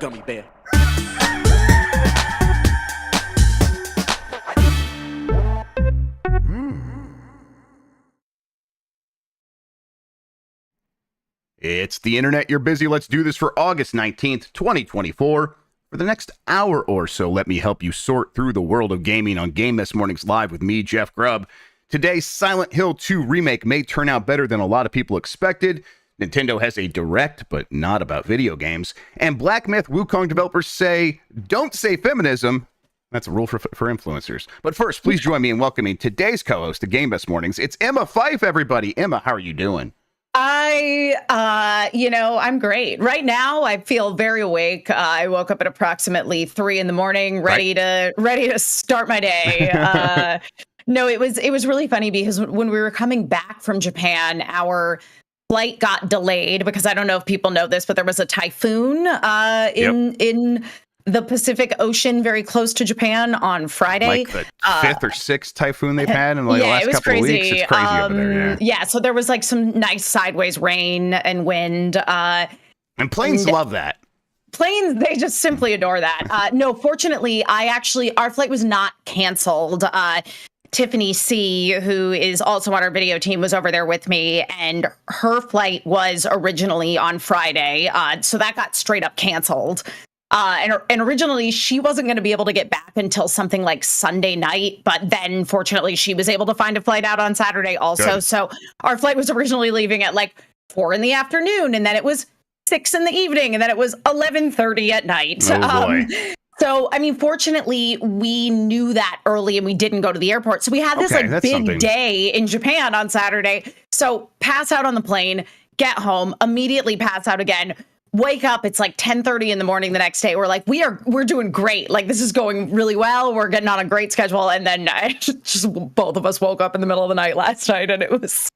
gummy bear. It's the internet. You're busy. Let's do this for August 19th, 2024. For the next hour or so, let me help you sort through the world of gaming on Game This Morning's Live with me, Jeff Grubb. Today, Silent Hill 2 Remake may turn out better than a lot of people expected. Nintendo has a direct, but not about video games. And Black Myth Wukong developers say, don't say feminism. That's a rule for influencers. But first, please join me in welcoming today's co-host of Game This Mornings. It's Emma Fife, everybody. Emma, how are you doing? I'm great. Right now, I feel very awake. I woke up at approximately 3 a.m, ready to start my day. No, it was really funny because when we were coming back from Japan, our flight got delayed because I don't know if people know this, but there was a typhoon in the Pacific Ocean very close to Japan on Friday. Like the fifth or sixth typhoon they've had in the last couple of weeks. It's crazy over there. Yeah, so there was like some nice sideways rain and wind. And planes love that. Planes, they just simply adore that. No, fortunately, our flight was not canceled. Tiffany C., who is also on our video team, was over there with me, and her flight was originally on Friday. So that got straight up canceled. And originally she wasn't going to be able to get back until something like Sunday night, but then fortunately she was able to find a flight out on Saturday also. Good. So our flight was originally leaving at like 4 p.m, and then it was 6 p.m, and then it was 11:30 at night. Oh boy. So, I mean, fortunately, we knew that early and we didn't go to the airport. So we had this big day in Japan on Saturday. So pass out on the plane, get home, immediately pass out again. Wake up, it's like 10:30 in the morning the next day. We're like, we're doing great. Like, this is going really well. We're getting on a great schedule. And then just both of us woke up in the middle of the night last night, and it was,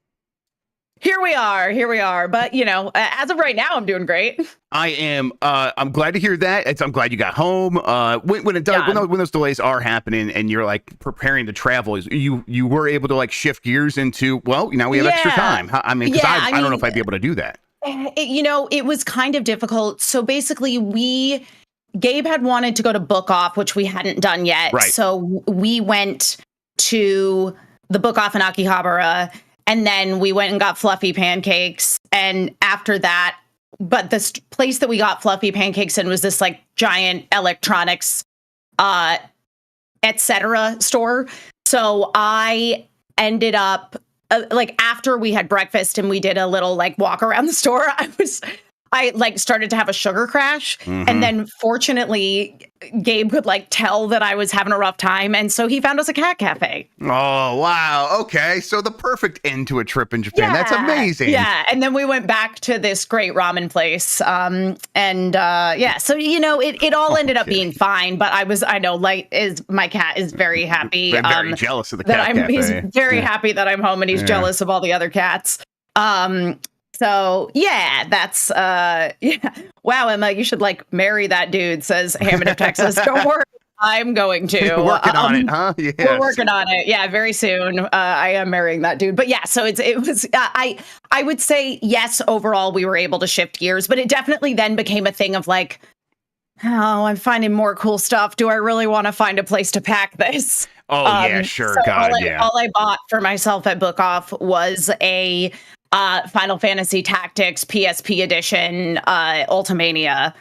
here we are. But, as of right now, I'm doing great. I am. I'm glad to hear that. I'm glad you got home. When those delays are happening and you're like preparing to travel, you were able to like shift gears into, well, now we have extra time. I don't know if I'd be able to do that. It was kind of difficult. So basically, Gabe had wanted to go to Book Off, which we hadn't done yet. Right. So we went to the Book Off in Akihabara, and then we went and got fluffy pancakes. And after that, but this place that we got fluffy pancakes in was this like giant electronics, etc. store. So I ended up after we had breakfast and we did a little like walk around the store, I started to have a sugar crash. Mm-hmm. And then fortunately, Gabe could like tell that I was having a rough time. And so he found us a cat cafe. Oh, wow. Okay. So the perfect end to a trip in Japan. Yeah. That's amazing. Yeah. And then we went back to this great ramen place. So, it all ended up being fine. But my cat is very happy. I'm very jealous of the cat cafe. He's very happy that I'm home, and he's jealous of all the other cats. So yeah, that's wow, Emma, you should like marry that dude, says Hammond of Texas. Don't worry, I'm going to. Working on it, huh? Yeah. We're working on it. Yeah, very soon. I am marrying that dude. But yeah, so I would say yes, overall we were able to shift gears, but it definitely then became a thing of like, oh, I'm finding more cool stuff. Do I really want to find a place to pack this? Oh yeah, sure. So God, all I bought for myself at Book Off was a Final Fantasy Tactics PSP edition, Ultimania,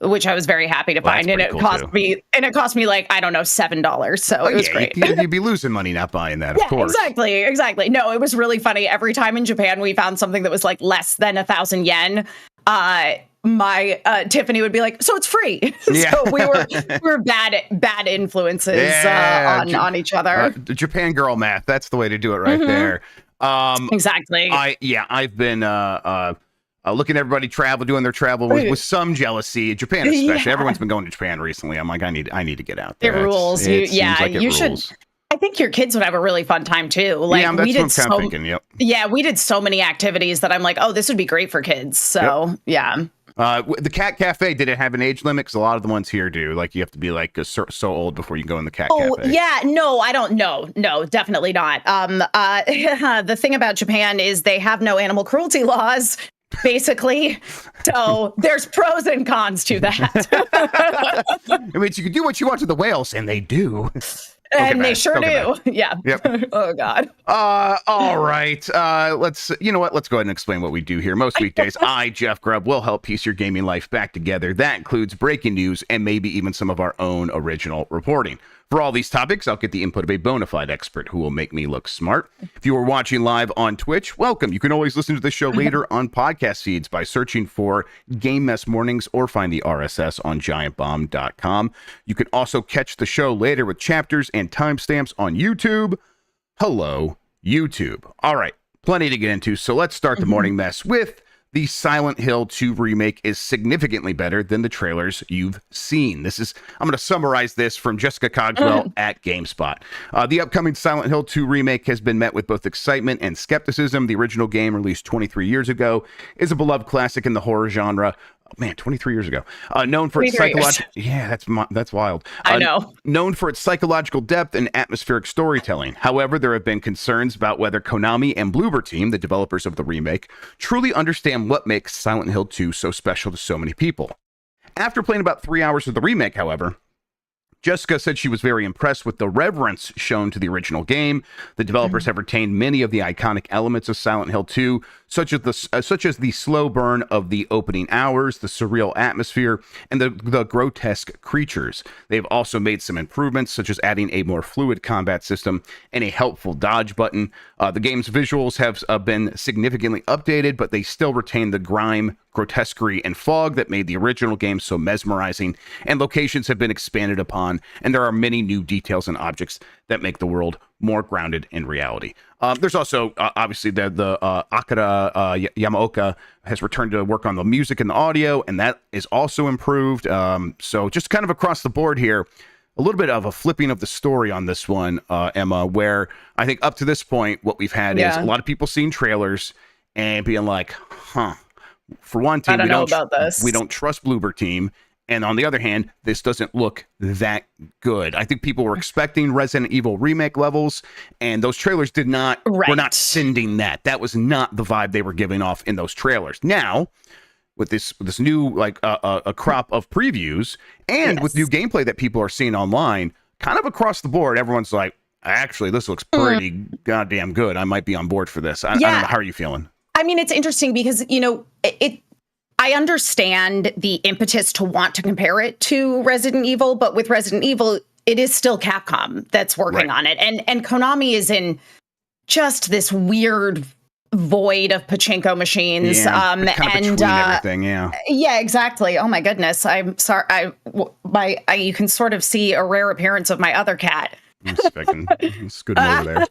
which I was very happy to find, and it cost me like, I don't know, $7. So it was great. You'd be losing money not buying that, of course. Exactly. No, it was really funny. Every time in Japan we found something that was like less than 1,000 yen, my Tiffany would be like, so it's free. Yeah. So we were bad influences on each other. Japan girl math. That's the way to do it right there. Exactly. I've been looking at everybody doing their travel with some jealousy. Japan especially. Yeah. Everyone's been going to Japan recently. I'm like, I need to get out there. It rules. You should. I think your kids would have a really fun time too. Like, yeah, that's what I'm kind of thinking. Yep. Yeah, we did so many activities that I'm like, oh, this would be great for kids. So yeah. The cat cafe, did it have an age limit? Because a lot of the ones here do. Like, you have to be like so old before you go in the cat cafe. Oh yeah, no, I don't know. No, definitely not. The thing about Japan is they have no animal cruelty laws. basically. So there's pros and cons to that. I mean, you can do what you want to the whales, and they do. And they sure do. Yeah. Yep. Oh, God. All right. You know what? Let's go ahead and explain what we do here. Most weekdays, I, Jeff Grubb, will help piece your gaming life back together. That includes breaking news and maybe even some of our own original reporting. For all these topics, I'll get the input of a bona fide expert who will make me look smart. If you are watching live on Twitch, welcome. You can always listen to the show later on podcast feeds by searching for Game Mess Mornings or find the RSS on giantbomb.com. You can also catch the show later with chapters and timestamps on YouTube. Hello, YouTube. All right, plenty to get into, so let's start the morning mess with the Silent Hill 2 remake is significantly better than the trailers you've seen. I'm going to summarize this from Jessica Cogswell at GameSpot. The upcoming Silent Hill 2 remake has been met with both excitement and skepticism. The original game, released 23 years ago, is a beloved classic in the horror genre. Man, 23 years ago. Known for its psychological... Yeah, that's wild. I know. Known for its psychological depth and atmospheric storytelling. However, there have been concerns about whether Konami and Bloober Team, the developers of the remake, truly understand what makes Silent Hill 2 so special to so many people. After playing about 3 hours of the remake, however, Jessica said she was very impressed with the reverence shown to the original game. The developers have retained many of the iconic elements of Silent Hill 2, such as the slow burn of the opening hours, the surreal atmosphere, and the grotesque creatures. They've also made some improvements, such as adding a more fluid combat system and a helpful dodge button. The game's visuals have been significantly updated, but they still retain the grime, grotesquerie, and fog that made the original game so mesmerizing, and locations have been expanded upon, and there are many new details and objects that make the world more grounded in reality. There's also, obviously, the Akira Yamaoka has returned to work on the music and the audio, and that is also improved. So just kind of across the board here, a little bit of a flipping of the story on this one, Emma, where I think up to this point, what we've had is a lot of people seeing trailers and being like, for one team, I don't know about this. We don't trust Bloober Team. And on the other hand, this doesn't look that good. I think people were expecting Resident Evil remake levels, and those trailers were not sending that. That was not the vibe they were giving off in those trailers. Now, with this new a crop of previews and with new gameplay that people are seeing online, kind of across the board, everyone's like, actually, this looks pretty goddamn good. I might be on board for this. I don't know. How are you feeling? I mean, it's interesting because, I understand the impetus to want to compare it to Resident Evil, but with Resident Evil, it is still Capcom that's working on it. And Konami is in just this weird void of pachinko machines. Kind of between everything, Yeah, exactly. Oh my goodness. I'm sorry. You can sort of see a rare appearance of my other cat. Let's scoot him over there.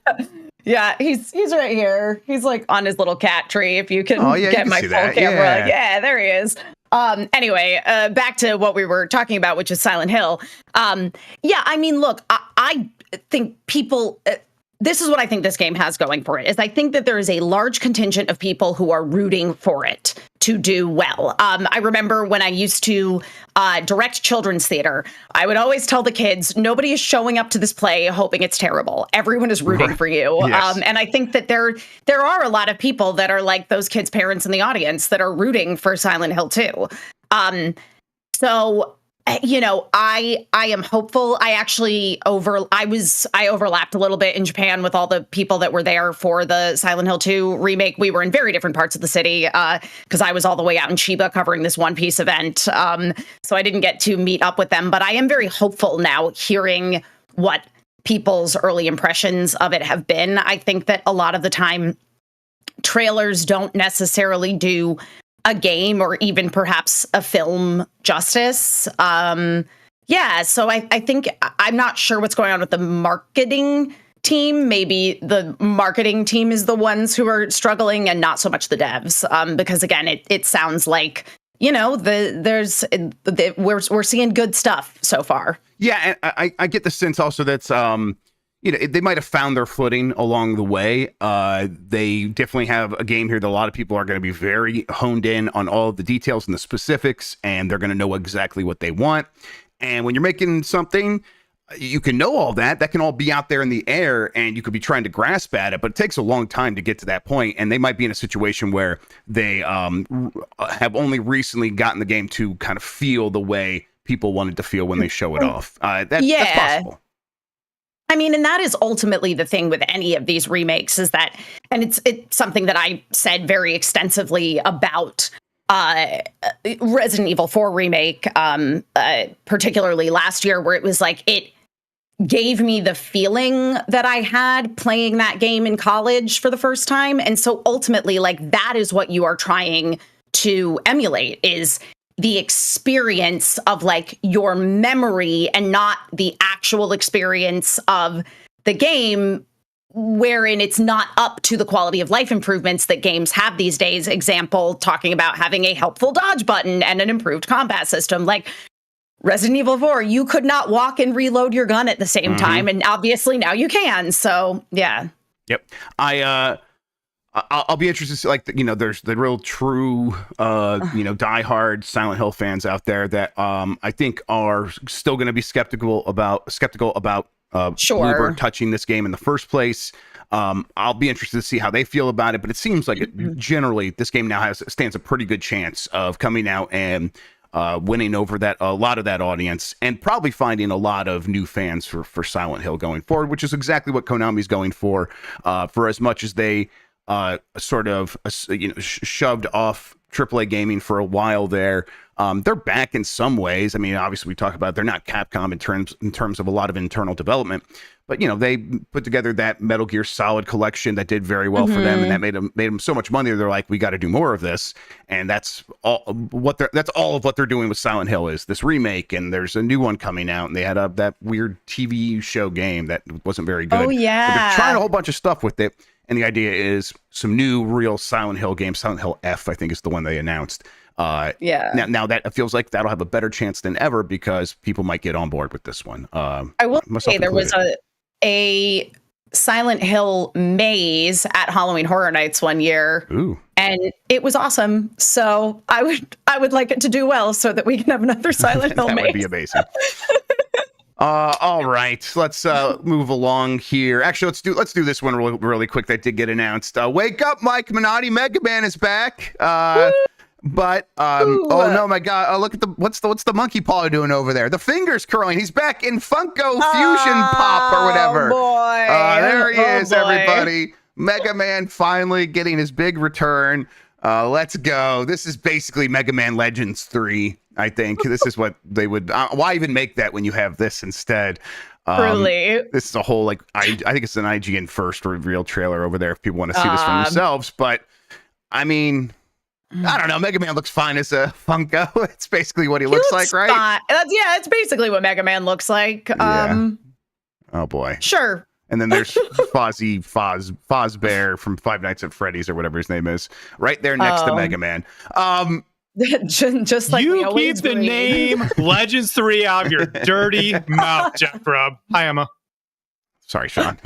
Yeah, he's right here. He's like on his little cat tree. If you can get my full camera. Yeah, there he is. Anyway, back to what we were talking about, which is Silent Hill. I mean, look, I think people... this is what I think this game has going for it, is I think that there is a large contingent of people who are rooting for it to do well. I remember when I used to direct children's theater, I would always tell the kids, nobody is showing up to this play hoping it's terrible. Everyone is rooting for you. Yes. And I think that there are a lot of people that are like those kids' parents in the audience that are rooting for Silent Hill 2. So I am hopeful. I overlapped a little bit in Japan with all the people that were there for the Silent Hill 2 remake. We were in very different parts of the city because I was all the way out in Chiba covering this One Piece event. So I didn't get to meet up with them, but I am very hopeful now hearing what people's early impressions of it have been. I think that a lot of the time trailers don't necessarily do a game or even perhaps a film justice. So I think I'm not sure what's going on with the marketing team. Maybe the marketing team is the ones who are struggling and not so much the devs. Because again, it sounds like, we're seeing good stuff so far. Yeah. And I get the sense also that's, they might have found their footing along the way. They definitely have a game here that a lot of people are going to be very honed in on all of the details and the specifics, and they're going to know exactly what they want. And when you're making something, you can know all that. That can all be out there in the air, and you could be trying to grasp at it, but it takes a long time to get to that point. And they might be in a situation where they have only recently gotten the game to kind of feel the way people wanted to feel when they show it off. That's possible. I mean, and that is ultimately the thing with any of these remakes is that, and it's something that I said very extensively about Resident Evil 4 remake, particularly last year, where it was like, it gave me the feeling that I had playing that game in college for the first time. And so ultimately, like, that is what you are trying to emulate, is the experience of like your memory and not the actual experience of the game, wherein it's not up to the quality of life improvements that games have these days. Example, talking about having a helpful dodge button and an improved combat system. Like Resident Evil 4, you could not walk and reload your gun at the same time, and obviously now you can. So yeah. Yep. I'll be interested to see, like, there's the real true, diehard Silent Hill fans out there that I think are still going to be skeptical about Bluebird touching this game in the first place. I'll be interested to see how they feel about it, but it seems like generally this game now stands a pretty good chance of coming out and winning over a lot of that audience, and probably finding a lot of new fans for Silent Hill going forward, which is exactly what Konami's going for as much as they sort of shoved off AAA gaming for a while there. They're back in some ways. I mean, obviously we talk about they're not Capcom in terms of a lot of internal development, but they put together that Metal Gear Solid collection that did very well for them, and that made them so much money. They're like, we got to do more of this, and that's all of what they're doing with Silent Hill is this remake. And there's a new one coming out, and they had that weird TV show game that wasn't very good. Oh yeah, but they're trying a whole bunch of stuff with it. And the idea is some new real Silent Hill games. Silent Hill F, I think, is the one they announced. Now that it feels like that'll have a better chance than ever because people might get on board with this one. I will say there was a Silent Hill maze at Halloween Horror Nights one year. Ooh. And it was awesome. So I would like it to do well so that we can have another Silent Hill maze. That would be amazing. All right, let's move along here. Actually, let's do this one really quick that did get announced. Wake up, Mike Minotti! Mega Man is back. But oh no, my God! Look at what's the monkey paw doing over there? The fingers curling. He's back in Funko Fusion Pop or whatever. Boy. There he is, boy. Everybody. Mega Man finally getting his big return. Let's go. This is basically Mega Man Legends 3. I think this is what they would. Why even make that when you have this instead? Truly. This is a whole I think it's an IGN first reveal trailer over there if people want to see this for themselves. But I mean, I don't know. Mega Man looks fine as a Funko. It's basically what he looks like, right? Fine. It's basically what Mega Man looks like. Yeah. Oh boy. Sure. And then there's Fozbear from Five Nights at Freddy's or whatever his name is, right there next to Mega Man. Just like you keep the name Legends 3 out of your dirty mouth, Jeff Grubb. Hi, Emma. Sorry, Sean.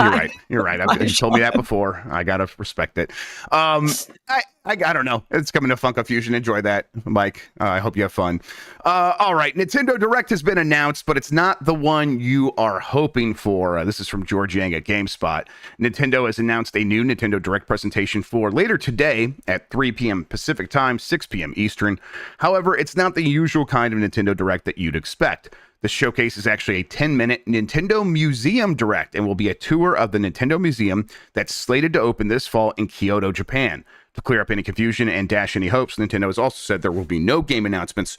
You're right. You told me that before. I gotta respect it. I don't know. It's coming to Funko Fusion. Enjoy that, Mike. I hope you have fun. All right. Nintendo Direct has been announced, but it's not the one you are hoping for. This is from George Yang at GameSpot. Nintendo has announced a new Nintendo Direct presentation for later today at 3 p.m. Pacific time, 6 p.m. Eastern. However, it's not the usual kind of Nintendo Direct that you'd expect. The showcase is actually a 10-minute Nintendo Museum Direct and will be a tour of the Nintendo Museum that's slated to open this fall in Kyoto, Japan. To clear up any confusion and dash any hopes, Nintendo has also said there will be no game announcements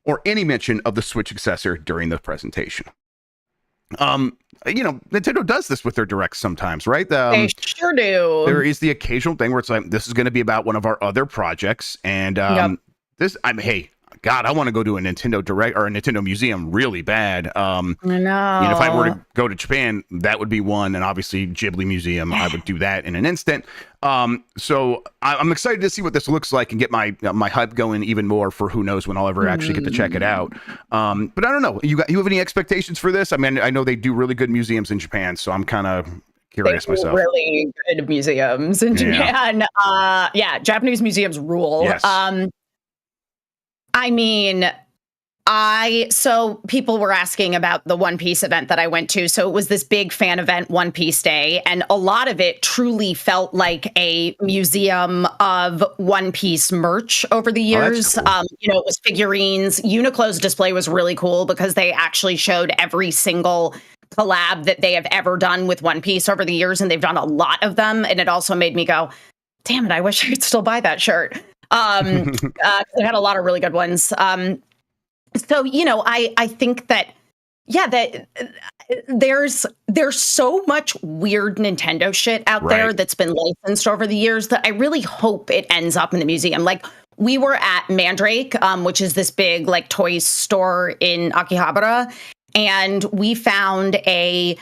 or any mention of the Switch successor during the presentation. Nintendo does this with their directs sometimes, right? They sure do. There is the occasional thing where it's like, this is going to be about one of our other projects. And hey, God, I want to go to a Nintendo Direct or a Nintendo Museum really bad. I know. If I were to go to Japan, that would be one. And obviously Ghibli Museum, I would do that in an instant. So I'm excited to see what this looks like and get my hype going even more for who knows when I'll ever actually get to check it out. But I don't know. You have any expectations for this? I mean, I know they do really good museums in Japan, so I'm kind of curious myself. Really good museums in Japan. Japanese museums rule. Yes. I mean, So people were asking about the One Piece event that I went to. So it was this big fan event, One Piece Day, and a lot of it truly felt like a museum of One Piece merch over the years. Cool. It was figurines. Uniqlo's display was really cool because they actually showed every single collab that they have ever done with One Piece over the years, and they've done a lot of them. And it also made me go, damn it, I wish I could still buy that shirt. They had a lot of really good ones. So, I think that, that there's so much weird Nintendo shit out there that's been licensed over the years that I really hope it ends up in the museum. Like, we were at Mandrake, which is this big like toy store in Akihabara, and we found a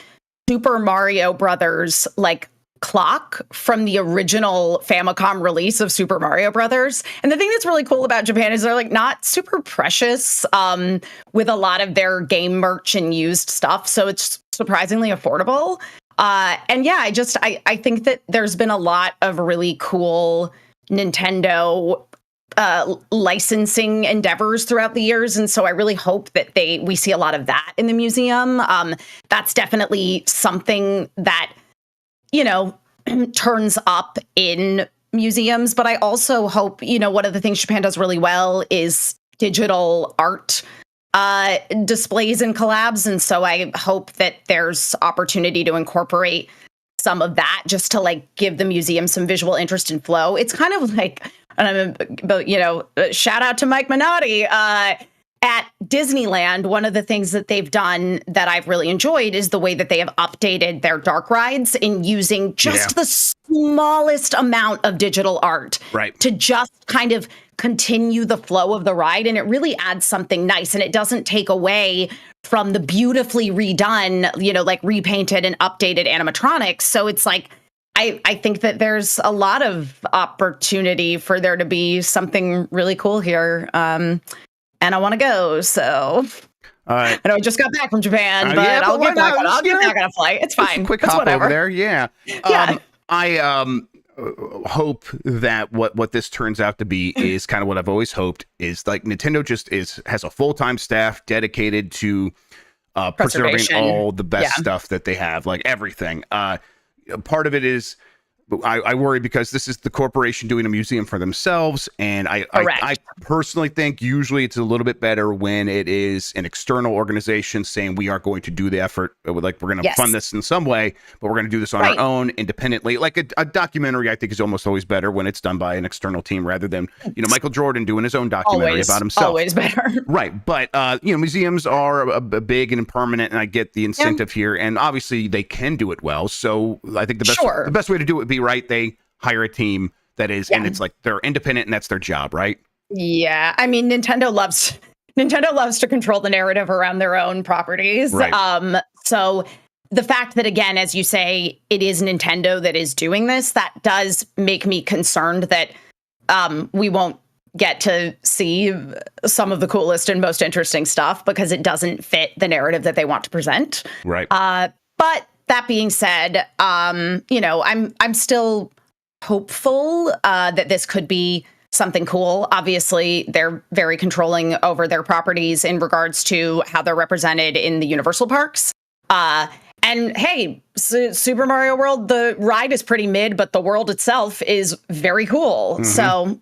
Super Mario Brothers like clock from the original Famicom release of Super Mario Brothers. And the thing that's really cool about Japan is they're like not super precious with a lot of their game merch and used stuff. So it's surprisingly affordable. I think that there's been a lot of really cool Nintendo licensing endeavors throughout the years. And so I really hope that we see a lot of that in the museum. That's definitely something that turns up in museums. But I also hope, one of the things Japan does really well is digital art displays and collabs. And so I hope that there's opportunity to incorporate some of that just to like give the museum some visual interest and flow. It's kind of like, shout out to Mike Minotti. At Disneyland, one of the things that they've done that I've really enjoyed is the way that they have updated their dark rides in using just the smallest amount of digital art to just kind of continue the flow of the ride. And it really adds something nice. And it doesn't take away from the beautifully redone, like repainted and updated animatronics. So it's like, I think that there's a lot of opportunity for there to be something really cool here. And I want to go, so. All right. I know I just got back from Japan, but I'll get back on a flight. It's fine. Quick hop over there, yeah. I hope that what this turns out to be is kind of what I've always hoped is like Nintendo just has a full-time staff dedicated to preserving all the best stuff that they have, like everything. Part of it is. I worry because this is the corporation doing a museum for themselves. And I personally think usually it's a little bit better when it is an external organization saying we are going to do the effort. Like we're going to fund this in some way, but we're going to do this on our own independently. Like a documentary, I think is almost always better when it's done by an external team rather than, Michael Jordan doing his own documentary about himself. Always better. Right. But, museums are a big and impermanent, and I get the incentive here. And obviously they can do it well. So I think the best way to do it would be they hire a team that is, and it's like they're independent and that's their job, right? Yeah. I mean, Nintendo loves to control the narrative around their own properties. Right. So the fact that, again, as you say, it is Nintendo that is doing this, that does make me concerned that we won't get to see some of the coolest and most interesting stuff because it doesn't fit the narrative that they want to present. Right. But that being said, I'm still hopeful that this could be something cool. Obviously, they're very controlling over their properties in regards to how they're represented in the Universal parks. And hey, Super Mario World, the ride is pretty mid, but the world itself is very cool. Mm-hmm. So,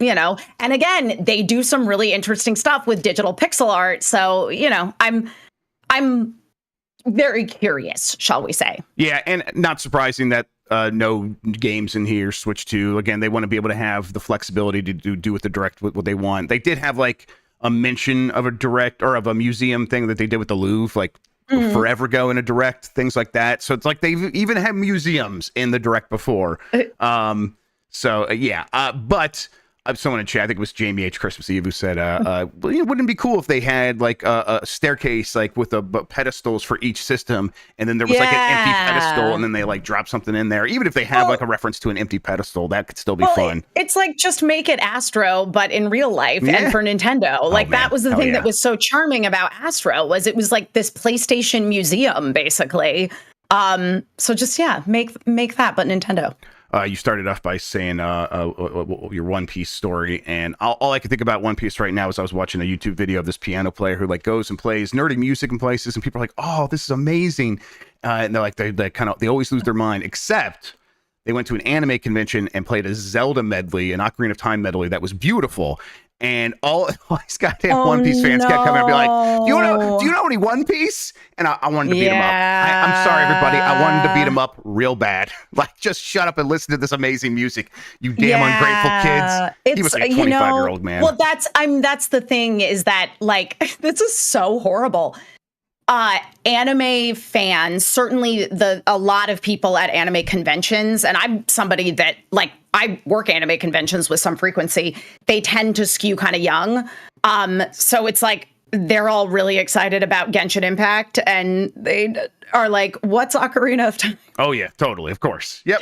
and again, they do some really interesting stuff with digital pixel art. So, I'm very curious, shall we say. Yeah, and not surprising that no games in here switch to, again, they want to be able to have the flexibility to do with the direct what they want. They did have like a mention of a direct or of a museum thing that they did with the Louvre, like forever ago in a direct, things like that. So it's like they've even had museums in the direct before. But someone in chat, I think it was Jamie H. Christmas Eve, who said, wouldn't it be cool if they had like a staircase like with pedestals for each system, and then there was like an empty pedestal, and then they like drop something in there. Even if they have like a reference to an empty pedestal, that could still be fun. It's like just make it Astro, but in real life and for Nintendo. Like that was the thing that was so charming about Astro was it was like this PlayStation museum basically. So just make that, but Nintendo. You started off by saying your One Piece story, and all I can think about One Piece right now is I was watching a YouTube video of this piano player who like goes and plays nerdy music in places, and people are like, "Oh, this is amazing," and they're like, they always lose their mind. Except they went to an anime convention and played a Zelda medley, an Ocarina of Time medley that was beautiful. And all these goddamn One Piece fans kept coming and be like, do you know any One Piece? And I wanted to beat him up. I'm sorry, everybody. I wanted to beat him up real bad. Like, just shut up and listen to this amazing music, you damn ungrateful kids. He was like a 25-year-old man. Well, that's the thing is that, like, this is so horrible. Anime fans, certainly a lot of people at anime conventions, and I'm somebody that, like, I work anime conventions with some frequency, they tend to skew kind of young. So it's like they're all really excited about Genshin Impact, and they are like, what's Ocarina of Time? Oh, yeah, totally. Of course. Yep.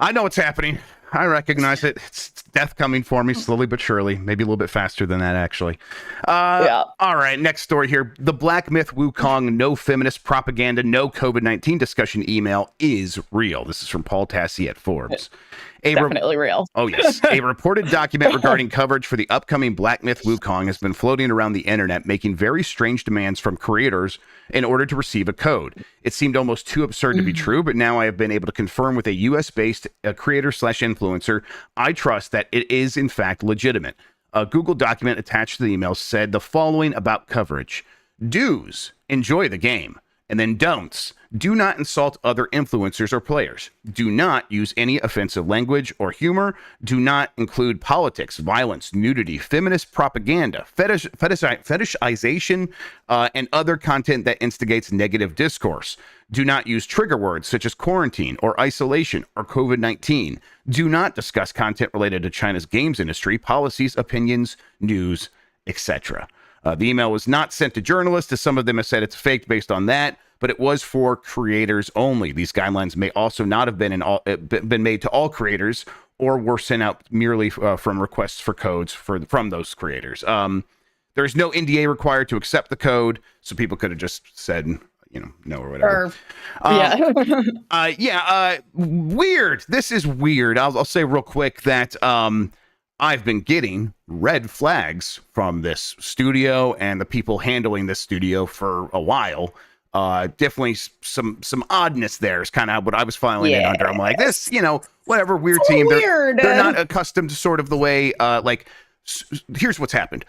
I know what's happening. I recognize it. It's death coming for me slowly but surely. Maybe a little bit faster than that, actually. Yeah. All right, next story here. The Black Myth Wukong no feminist propaganda, no COVID-19 discussion email is real. This is from Paul Tassi at Forbes. Definitely real. Oh, yes. A reported document regarding coverage for the upcoming Black Myth Wukong has been floating around the internet, making very strange demands from creators in order to receive a code. It seemed almost too absurd to be true, but now I have been able to confirm with a US-based creator/influencer I trust that it is, in fact, legitimate. A Google document attached to the email said the following about coverage. Do's, enjoy the game. And then don'ts. Do not insult other influencers or players. Do not use any offensive language or humor. Do not include politics, violence, nudity, feminist propaganda, fetishization, and other content that instigates negative discourse. Do not use trigger words such as quarantine or isolation or COVID-19. Do not discuss content related to China's games industry, policies, opinions, news, etc. The email was not sent to journalists, as some of them have said it's faked based on that, but it was for creators only. These guidelines may also not have been made to all creators, or were sent out merely from requests for codes from those creators. There's no NDA required to accept the code, so people could have just said, no or whatever. Weird. This is weird. I'll say real quick that I've been getting red flags from this studio and the people handling this studio for a while. Definitely some oddness there is kind of what I was filing in under. I'm like, this, whatever, weird team. Weird. They're not accustomed to sort of the way, here's what's happened.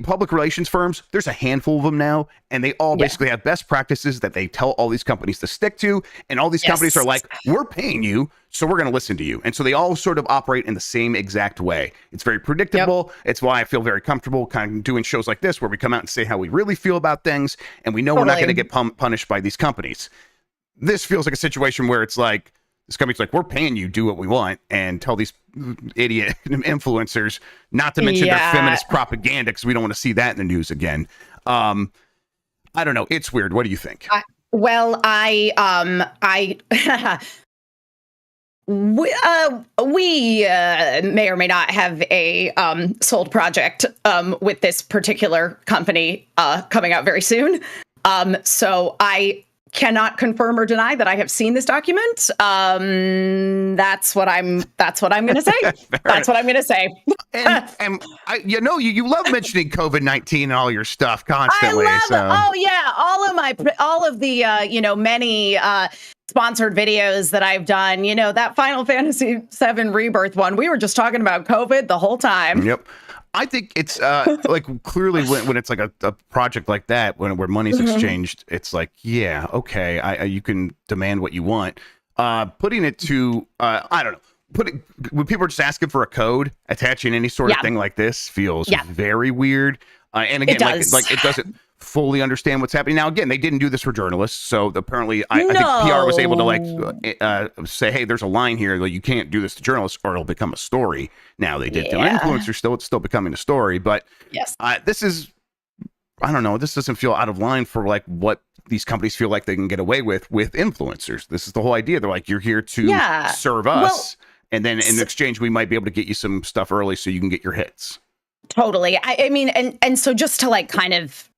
Public relations firms, there's a handful of them now, and they all basically have best practices that they tell all these companies to stick to, and all these companies are like, we're paying you, so we're going to listen to you. And so they all sort of operate in the same exact way. It's very predictable. It's why I feel very comfortable kind of doing shows like this where we come out and say how we really feel about things, and we know we're not going to get punished by these companies. This feels like a situation where it's like, this company's like, we're paying you, do what we want, and tell these idiot influencers not to mention their feminist propaganda, because we don't want to see that in the news again. I don't know. It's weird. What do you think? We may or may not have a sold project with this particular company coming out very soon. So I cannot confirm or deny that I have seen this document. That's what I'm going to say. That's what I'm going to say. and you love mentioning COVID-19 and all your stuff constantly. All of the many sponsored videos that I've done. That Final Fantasy VII Rebirth one, we were just talking about COVID the whole time. Yep. I think it's like clearly when it's like a project like that, where money's exchanged, it's like, yeah, okay, you can demand what you want. Putting it to, I don't know, when people are just asking for a code, attaching any sort of thing like this feels very weird. And again, it doesn't fully understand what's happening. Now, again, they didn't do this for journalists, so apparently I think PR was able to say, hey, there's a line here that you can't do this to journalists or it'll become a story. Now they did to influencers, it's still becoming a story, but this is, I don't know, this doesn't feel out of line for like what these companies feel like they can get away with influencers. This is the whole idea. They're like, you're here to serve us, and then in exchange we might be able to get you some stuff early so you can get your hits. Totally. I mean, and so just to like kind of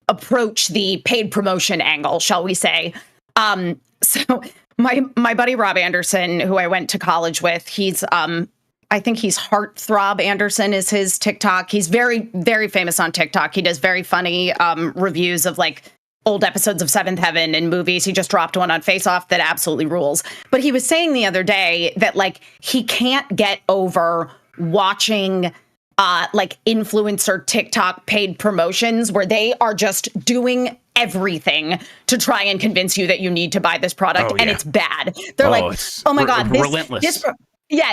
approach the paid promotion angle, shall we say? So My buddy Rob Anderson, who I went to college with, he's I think he's Heartthrob Anderson is his TikTok. He's very, very famous on TikTok. He does very funny reviews of like old episodes of Seventh Heaven and movies. He just dropped one on Face Off that absolutely rules. But he was saying the other day that like he can't get over watching like influencer TikTok paid promotions where they are just doing everything to try and convince you that you need to buy this product, and it's bad. They're like, oh my God, relentless.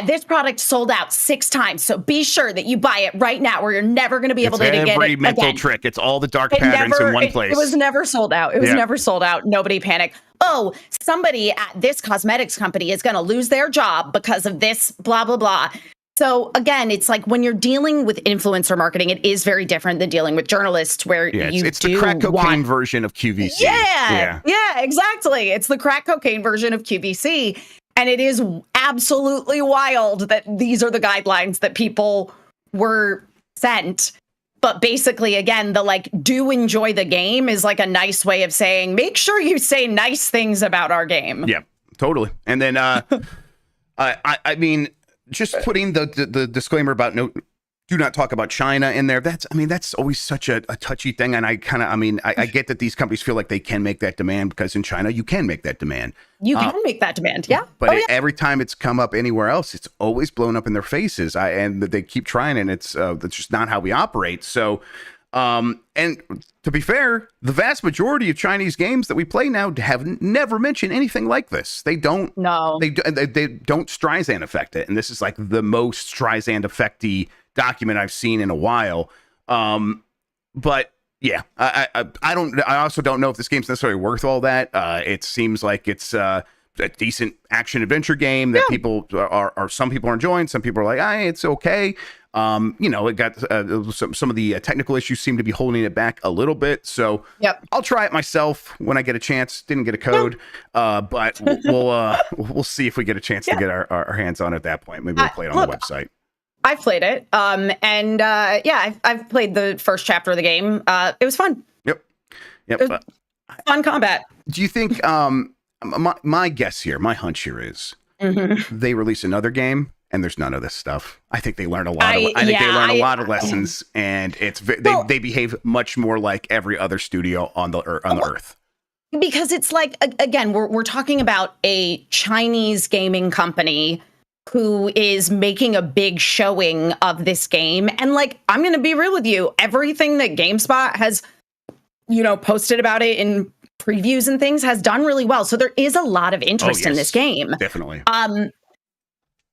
This product sold out 6 times. So be sure that you buy it right now or you're never going to be able to get it every mental again. trick. It's all the dark patterns in one place. It was never sold out. It was never sold out. Nobody panic. Oh, somebody at this cosmetics company is going to lose their job because of this, blah, blah, blah. So again, it's like when you're dealing with influencer marketing, it is very different than dealing with journalists where it's the crack cocaine version of QVC. Yeah, exactly. It's the crack cocaine version of QVC. And it is absolutely wild that these are the guidelines that people were sent. But basically, again, the like, do enjoy the game is like a nice way of saying, make sure you say nice things about our game. Yeah, totally. And then, I mean, just putting the disclaimer about do not talk about China in there. That's always such a touchy thing. And I get that these companies feel like they can make that demand because in China, you can make that demand. You can make that demand. Yeah. But every time it's come up anywhere else, it's always blown up in their faces. And they keep trying, and that's just not how we operate. So, and to be fair, the vast majority of Chinese games that we play now have never mentioned anything like this. They don't. No. They don't Streisand affect it, and this is like the most Streisand affecty document I've seen in a while. But yeah, I also don't know if this game's necessarily worth all that. It seems like it's a decent action adventure game that some people are enjoying. Some people are like, it's okay. It got some of the technical issues seem to be holding it back a little bit. So I'll try it myself when I get a chance. Didn't get a code, but we'll see if we get a chance to get our hands on it at that point. Maybe we'll play it on the website. I've played it. I've played the first chapter of the game. It was fun. Yep. Fun combat. Do you think, my guess here, my hunch here is they release another game and there's none of this stuff. I think they learned a lot. I think they learned a lot of lessons, and they behave much more like every other studio on the earth. Because it's like, again, we're talking about a Chinese gaming company who is making a big showing of this game. And like, I'm going to be real with you, everything that GameSpot has, posted about it in previews and things has done really well. So there is a lot of interest in this game. Definitely.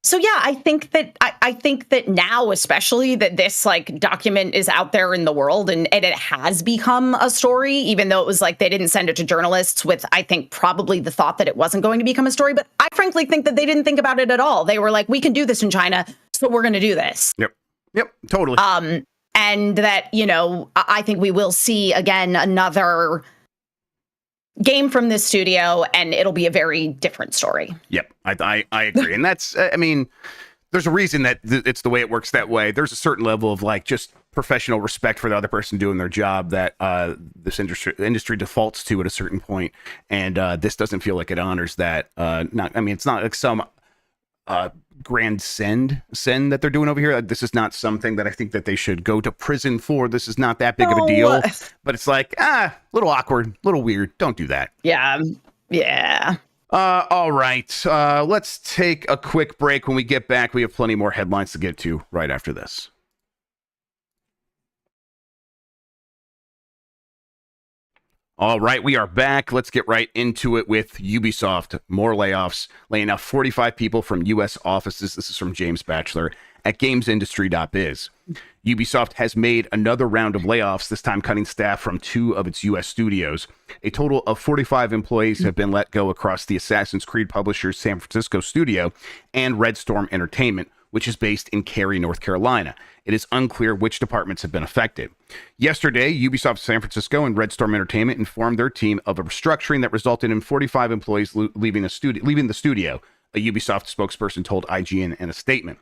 So yeah, I think that now, especially that this like document is out there in the world and it has become a story, even though it was like they didn't send it to journalists with, I think, probably the thought that it wasn't going to become a story. But I frankly think that they didn't think about it at all. They were like, we can do this in China, so we're going to do this. Yep, totally. And that, I think we will see again another game from this studio, and it'll be a very different story. Yep, I agree. And that's, there's a reason that it's the way it works that way. There's a certain level of like just professional respect for the other person doing their job that this industry defaults to at a certain point. And this doesn't feel like it honors that. It's not like some grand sin that they're doing over here. This is not something that I think that they should go to prison for. This is not that big of a deal, but it's like, a little awkward, a little weird. Don't do that. Yeah. All right. Let's take a quick break. When we get back, we have plenty more headlines to get to right after this. All right, we are back. Let's get right into it with Ubisoft. More layoffs, laying off 45 people from U.S. offices. This is from James Batchelor at gamesindustry.biz. Ubisoft has made another round of layoffs, this time cutting staff from 2 of its U.S. studios. A total of 45 employees have been let go across the Assassin's Creed publisher's San Francisco studio and Red Storm Entertainment, which is based in Cary, North Carolina. It is unclear which departments have been affected. Yesterday, Ubisoft San Francisco and Red Storm Entertainment informed their team of a restructuring that resulted in 45 employees leaving the studio, a Ubisoft spokesperson told IGN in a statement.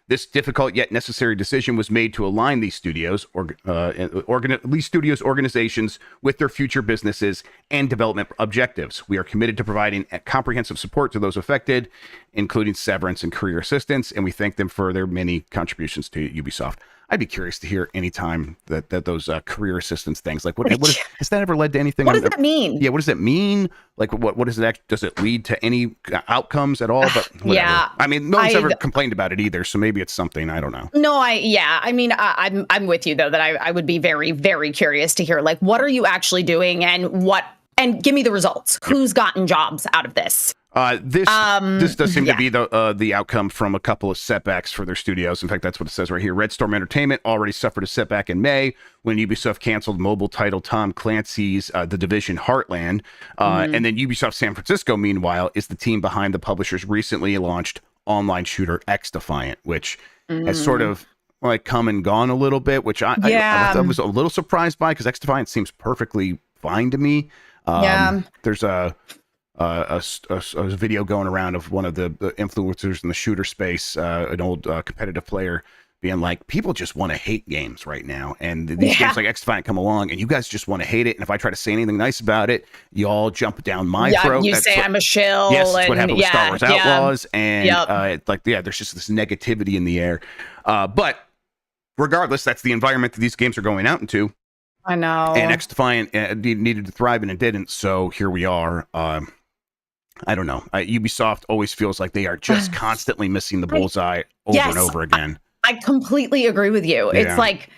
This difficult yet necessary decision was made to align these studios, organizations with their future businesses and development objectives. We are committed to providing comprehensive support to those affected, including severance and career assistance, and we thank them for their many contributions to Ubisoft. I'd be curious to hear any time that those career assistance things, like what has that ever led to anything? What does that mean? Yeah, what does that mean? Like what does it lead to any outcomes at all? But whatever. Yeah, I mean, no one's ever complained about it either, so maybe it's something, I don't know. No, I mean, I'm with you though, that I would be very, very curious to hear, like, what are you actually doing, and give me the results. Who's gotten jobs out of this? This does seem to be the outcome from a couple of setbacks for their studios. In fact, that's what it says right here. Red Storm Entertainment already suffered a setback in May when Ubisoft canceled mobile title Tom Clancy's The Division Heartland. And then Ubisoft San Francisco, meanwhile, is the team behind the publisher's recently launched online shooter X Defiant, which has sort of like come and gone a little bit, which I was a little surprised by, because X Defiant seems perfectly fine to me. There's a video going around of one of the influencers in the shooter space, an old competitive player, being like, people just want to hate games right now, and these games like X Defiant come along, and you guys just want to hate it. And if I try to say anything nice about it, you all jump down my throat. You say I'm a shill. Yes, that's what happened with Star Wars Outlaws, and there's just this negativity in the air. But regardless, that's the environment that these games are going out into. I know. And X Defiant needed to thrive, and it didn't. So here we are. I don't know. Ubisoft always feels like they are just constantly missing the bullseye over and over again. I completely agree with you. Yeah. It's like,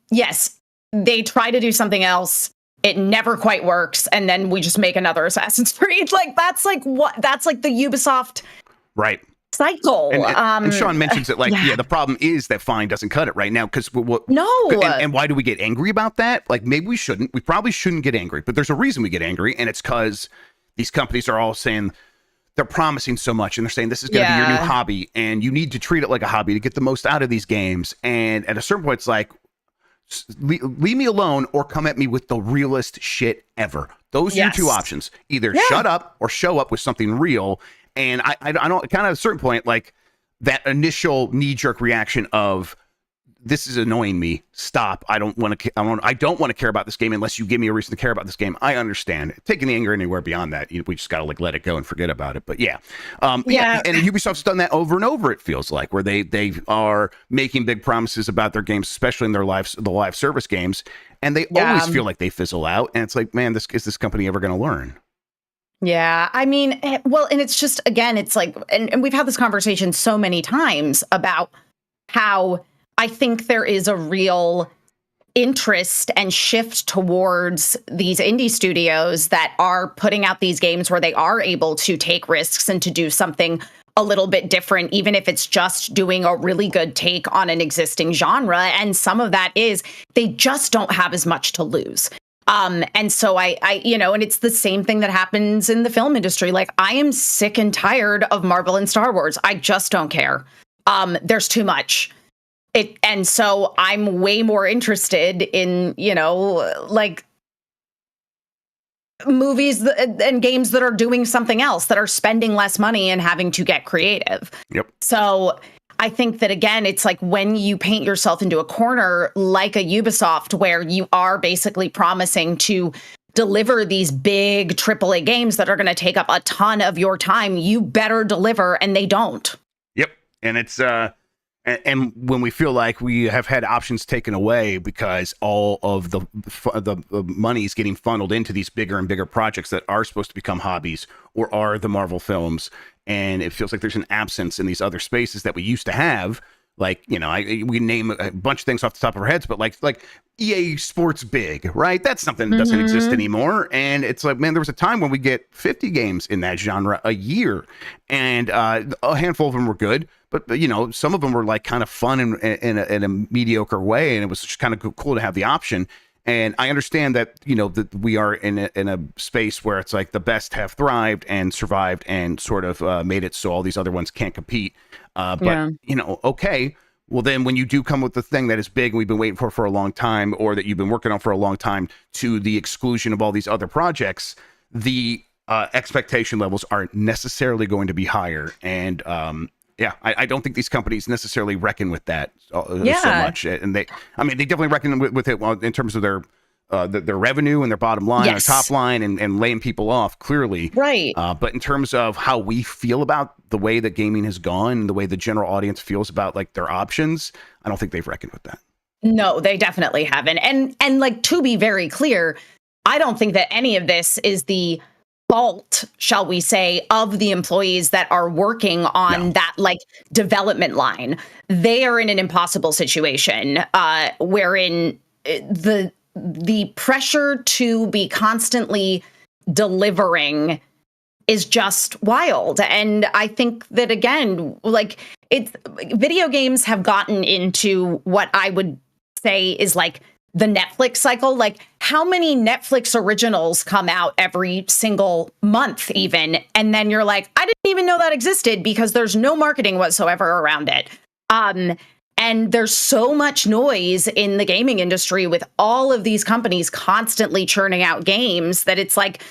yes, they try to do something else. It never quite works. And then we just make another Assassin's Creed. Like, that's like the Ubisoft cycle. And Sean mentions that, like, the problem is that fine doesn't cut it right now. Because and why do we get angry about that? Like, maybe we shouldn't. We probably shouldn't get angry. But there's a reason we get angry. And it's because these companies are all saying, they're promising so much, and they're saying this is going to be your new hobby, and you need to treat it like a hobby to get the most out of these games. And at a certain point, it's like, leave me alone or come at me with the realest shit ever. Those are your two options. Either shut up or show up with something real. And I don't, kind of at a certain point, like that initial knee-jerk reaction of, this is annoying me. Stop. I don't want to care about this game unless you give me a reason to care about this game. I understand. Taking the anger anywhere beyond that, we just got to like let it go and forget about it. But and Ubisoft's done that over and over, it feels like, where they are making big promises about their games, especially in the live service games, and they always feel like they fizzle out. And it's like, man, is this company ever going to learn? Yeah, I mean, well, and it's just, again, it's like, and we've had this conversation so many times about how I think there is a real interest and shift towards these indie studios that are putting out these games where they are able to take risks and to do something a little bit different, even if it's just doing a really good take on an existing genre. And some of that is they just don't have as much to lose. And so I and it's the same thing that happens in the film industry. Like, I am sick and tired of Marvel and Star Wars. I just don't care. There's too much. And so I'm way more interested in, like, movies and games that are doing something else, that are spending less money and having to get creative. Yep. So I think that, again, it's like when you paint yourself into a corner like a Ubisoft, where you are basically promising to deliver these big AAA games that are going to take up a ton of your time, you better deliver, and they don't. Yep. And it's and when we feel like we have had options taken away because all of the money is getting funneled into these bigger and bigger projects that are supposed to become hobbies or are the Marvel films, and it feels like there's an absence in these other spaces that we used to have. Like, we name a bunch of things off the top of our heads, but like EA Sports Big, right? That's something that doesn't exist anymore. And it's like, man, there was a time when we get 50 games in that genre a year, and a handful of them were good, but some of them were like kind of fun in a mediocre way, and it was just kind of cool to have the option. And I understand that, that we are in a space where it's like the best have thrived and survived and sort of made it so all these other ones can't compete. Okay. Well, then when you do come with the thing that is big and we've been waiting for a long time, or that you've been working on for a long time, to the exclusion of all these other projects, the expectation levels aren't necessarily going to be higher. And Yeah, I don't think these companies necessarily reckon with that so Yeah. much, and they definitely reckon with it in terms of their revenue and their bottom line, Yes. their top line, and laying people off clearly. Right. But in terms of how we feel about the way that gaming has gone, and the way the general audience feels about like their options, I don't think they've reckoned with that. No, they definitely haven't. And like, to be very clear, I don't think that any of this is the fault, shall we say, of the employees that are working on that like development line. They are in an impossible situation, wherein the pressure to be constantly delivering is just wild. And I think that, again, like, video games have gotten into what I would say is like the Netflix cycle. Like, how many Netflix originals come out every single month even? And then you're like, I didn't even know that existed, because there's no marketing whatsoever around it. And there's so much noise in the gaming industry with all of these companies constantly churning out games that it's like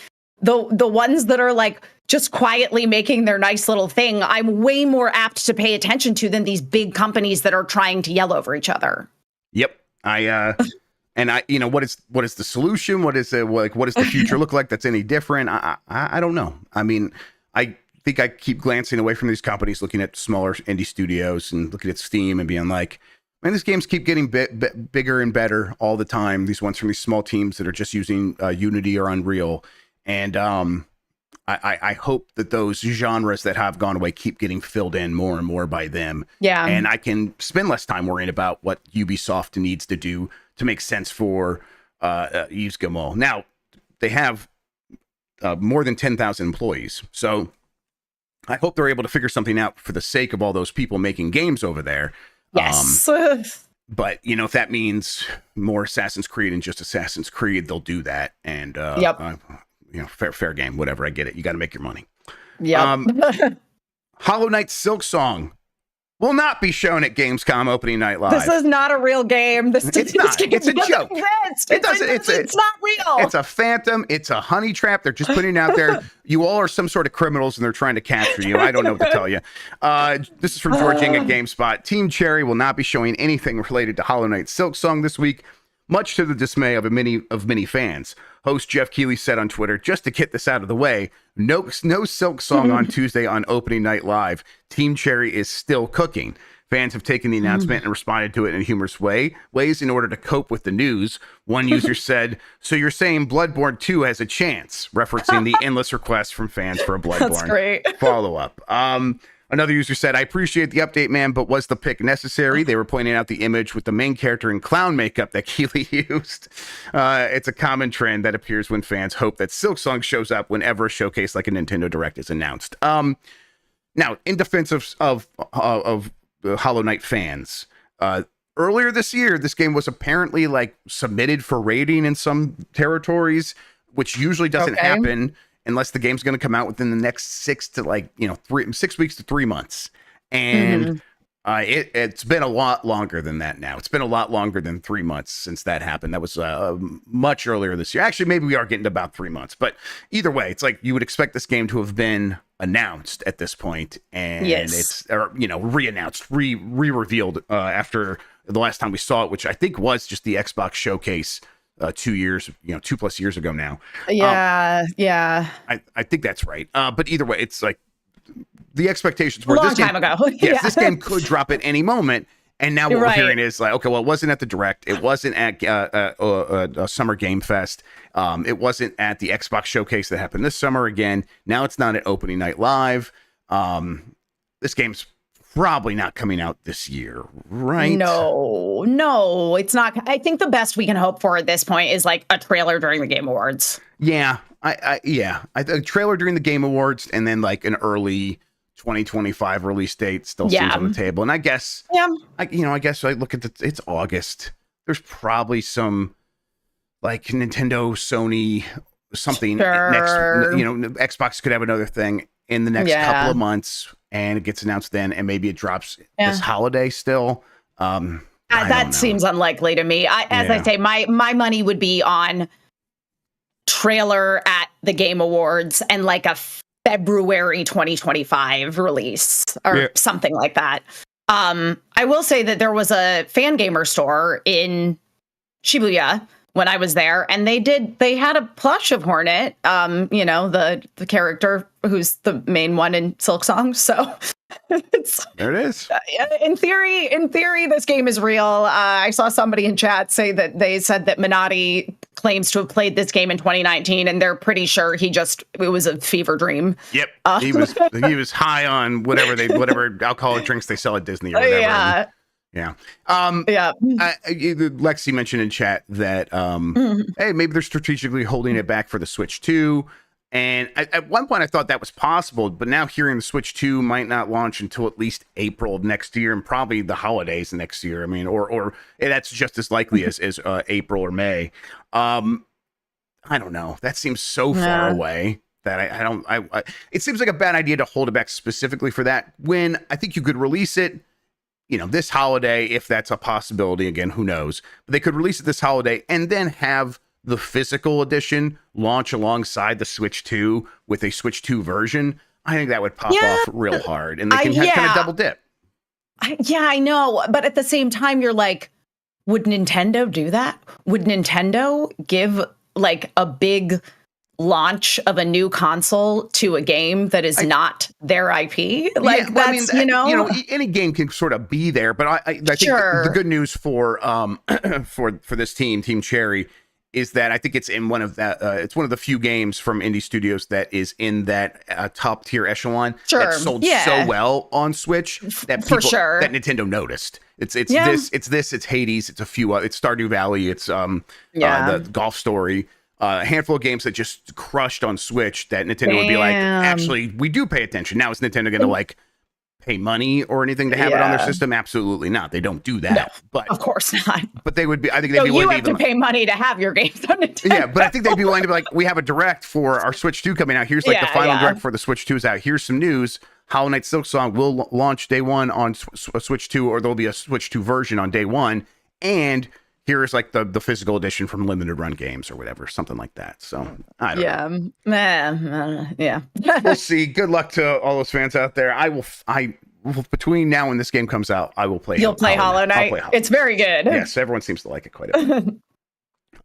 the ones that are like just quietly making their nice little thing, I'm way more apt to pay attention to than these big companies that are trying to yell over each other. Yep. What is the solution? What does the future look like that's any different? I don't know. I mean, I think I keep glancing away from these companies, looking at smaller indie studios and looking at Steam and being like, man, these games keep getting bigger and better all the time. These ones from these small teams that are just using Unity or Unreal. And I hope that those genres that have gone away keep getting filled in more and more by them. Yeah. And I can spend less time worrying about what Ubisoft needs to do to make sense for Yves Guillemot. Now, they have more than 10,000 employees. So I hope they're able to figure something out for the sake of all those people making games over there. Yes. But, if that means more Assassin's Creed and just Assassin's Creed, they'll do that. And, fair game, whatever. I get it. You got to make your money. Yep. Hollow Knight Silksong will not be shown at Gamescom opening night live. This is not a real game. It's not. It's a joke. It's not real. It's a phantom. It's a honey trap. They're just putting it out there. You all are some sort of criminals, and they're trying to capture you. I don't know what to tell you. This is from Georging at GameSpot. Team Cherry will not be showing anything related to Hollow Knight Silksong this week, much to the dismay of many fans. Host Jeff Keighley said on Twitter, just to get this out of the way, no Silksong on Tuesday on opening night live. Team Cherry is still cooking. Fans have taken the announcement and responded to it in humorous ways in order to cope with the news. One user said, "So you're saying Bloodborne 2 has a chance," referencing the endless requests from fans for a Bloodborne follow-up. Another user said, "I appreciate the update, man, but was the pick necessary?" They were pointing out the image with the main character in clown makeup that Keighley used. It's a common trend that appears when fans hope that Silksong shows up whenever a showcase like a Nintendo Direct is announced. Now, in defense of Hollow Knight fans, earlier this year, this game was apparently like submitted for rating in some territories, which usually doesn't happen unless the game's going to come out within the next 6 weeks to 3 months. And it's been a lot longer than that now. It's been a lot longer than 3 months since that happened. That was much earlier this year. Actually, maybe we are getting to about 3 months. But either way, it's like you would expect this game to have been announced at this point, and it's re-announced, re-revealed after the last time we saw it, which I think was just the Xbox showcase 2 plus years ago now. Yeah. I think that's right. But either way, it's like the expectations were a long this game, time ago. Yes, this game could drop at any moment. And now what we're hearing is like, okay, well, it wasn't at the Direct. It wasn't at Summer Game Fest. It wasn't at the Xbox Showcase that happened this summer again. Now it's not at Opening Night Live. This game's probably not coming out this year, right? No, it's not. I think the best we can hope for at this point is like a trailer during the Game Awards. Yeah, a trailer during the Game Awards, and then like an early 2025 release date still seems on the table. And I guess, I guess I look at it's August. There's probably some like Nintendo, Sony, something next. Xbox could have another thing in the next couple of months, and it gets announced then, and maybe it drops this holiday still. That seems unlikely to me. I say, my money would be on trailer at the Game Awards and like a February 2025 release or something like that. I will say that there was a fan gamer store in Shibuya when I was there, and they had a plush of Hornet, the character who's the main one in Silksong. So there it is. In theory, this game is real. I saw somebody in chat say that they said that Minotti claims to have played this game in 2019, and they're pretty sure it was a fever dream. Yep, he was high on whatever alcoholic drinks they sell at Disney or whatever. Yeah. Yeah. Mm-hmm. Lexi mentioned in chat that hey, maybe they're strategically holding it back for the Switch 2. And at one point I thought that was possible, but now hearing the Switch 2 might not launch until at least April of next year, and probably the holidays next year. I mean, or that's just as likely as April or May. I don't know. That seems so far away that I it seems like a bad idea to hold it back specifically for that, when I think you could release it, this holiday, if that's a possibility. Again, who knows? But they could release it this holiday and then have the physical edition launch alongside the Switch 2 with a Switch 2 version. I think that would pop off real hard, and they can kind of double dip. I know. But at the same time, you're like, would Nintendo do that? Would Nintendo give like a big launch of a new console to a game that is not their IP? Like, any game can sort of be there, but I think the good news for this Team Cherry, is that I think it's in one of it's one of the few games from indie studios that is in that top tier echelon that sold so well on Switch that that Nintendo noticed. It's Hades, it's a few, it's Stardew Valley, it's the Golf Story. A handful of games that just crushed on Switch that Nintendo would be like, actually, we do pay attention. Now, is Nintendo going to like pay money or anything to have it on their system? Absolutely not. They don't do that. No, but of course not. But they would be. I think they'd be willing to even pay money to have your games on Nintendo. Yeah, but I think they'd be willing to be like, we have a direct for our Switch 2 coming out. Here's like the final direct for the Switch 2 is out. Here's some news. Hollow Knight Silksong will launch day one on Switch 2, or there'll be a Switch 2 version on day one, and here is like the physical edition from limited run games or whatever, something like that. So I don't know. We'll see. Good luck to all those fans out there. Between now and this game comes out, I will play. You'll play Hollow Knight. It's very good. Yes, everyone seems to like it quite a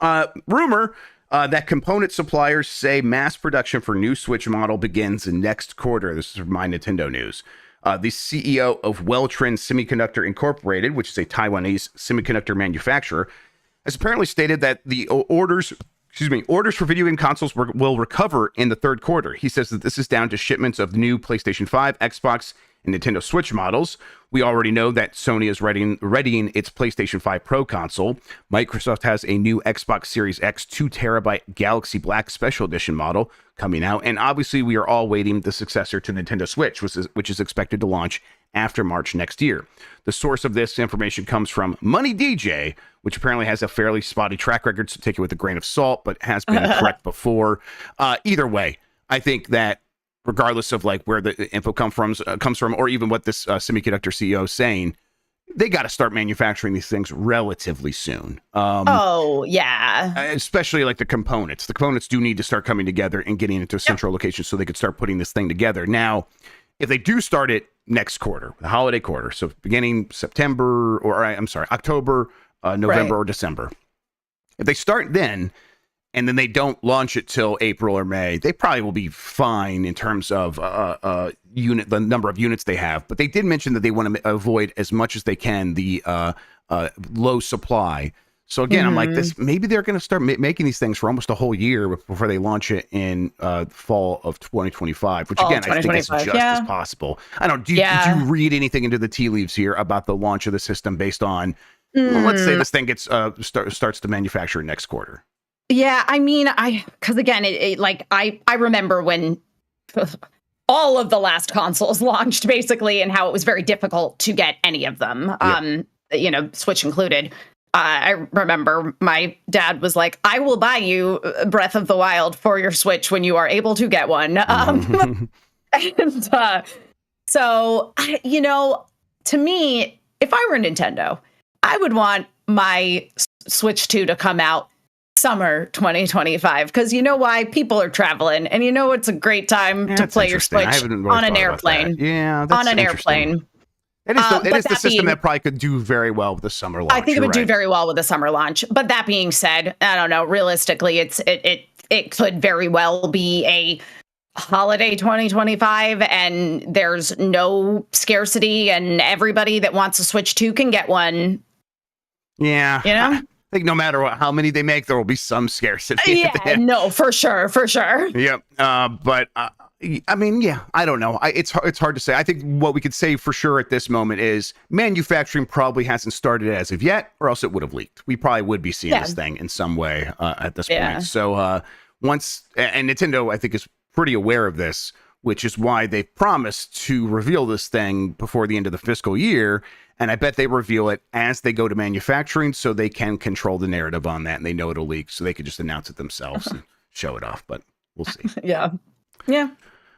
bit. Rumor that component suppliers say mass production for new Switch model begins in next quarter. This is from My Nintendo News. The CEO of Weltrend Semiconductor Incorporated, which is a Taiwanese semiconductor manufacturer, has apparently stated that the orders for video game consoles will recover in the third quarter. He says that this is down to shipments of new PlayStation 5, Xbox, and Nintendo Switch models. We already know that Sony is readying its PlayStation 5 Pro console. Microsoft has a new Xbox Series X 2TB Galaxy Black Special Edition model coming out, and obviously we are all waiting the successor to Nintendo Switch, which is expected to launch after March next year. The source of this information comes from Money DJ, which apparently has a fairly spotty track record, so take it with a grain of salt, but has been correct before. Either way, I think that regardless of like where the info comes from, or even what this semiconductor CEO is saying, they got to start manufacturing these things relatively soon. Especially like the components. The components do need to start coming together and getting into a central location so they could start putting this thing together. Now, if they do start it next quarter, the holiday quarter, so beginning October, November, or December, if they start then, and then they don't launch it till April or May, they probably will be fine in terms of the number of units they have. But they did mention that they want to avoid as much as they can the low supply. So again, I'm like, maybe they're going to start making these things for almost a whole year before they launch it in fall of 2025, which again, I think is just as possible. I don't. Did you read anything into the tea leaves here about the launch of the system based on, let's say this thing gets starts to manufacture next quarter? Yeah, I mean, because again, I remember when all of the last consoles launched, basically, and how it was very difficult to get any of them, Switch included. I remember my dad was like, I will buy you Breath of the Wild for your Switch when you are able to get one. So, to me, if I were Nintendo, I would want my Switch 2 to come out summer 2025, because you know why? People are traveling, and you know it's a great time to play your Switch on an airplane. Yeah, that's on an airplane. It is the system that probably could do very well with the summer launch. I think it would do very well with the summer launch. But that being said, I don't know. Realistically, it could very well be a holiday 2025, and there's no scarcity, and everybody that wants a Switch 2 can get one. Yeah, you know. I think no matter how many they make, there will be some scarcity. Yeah, no, for sure. Yep. But I mean, yeah, I don't know. It's hard to say. I think what we could say for sure at this moment is manufacturing probably hasn't started as of yet, or else it would have leaked. We probably would be seeing this thing in some way at this point. So once, and Nintendo, I think, is pretty aware of this, which is why they've promised to reveal this thing before the end of the fiscal year. And I bet they reveal it as they go to manufacturing, so they can control the narrative on that, and they know it'll leak, so they could just announce it themselves and show it off. But we'll see. Yeah.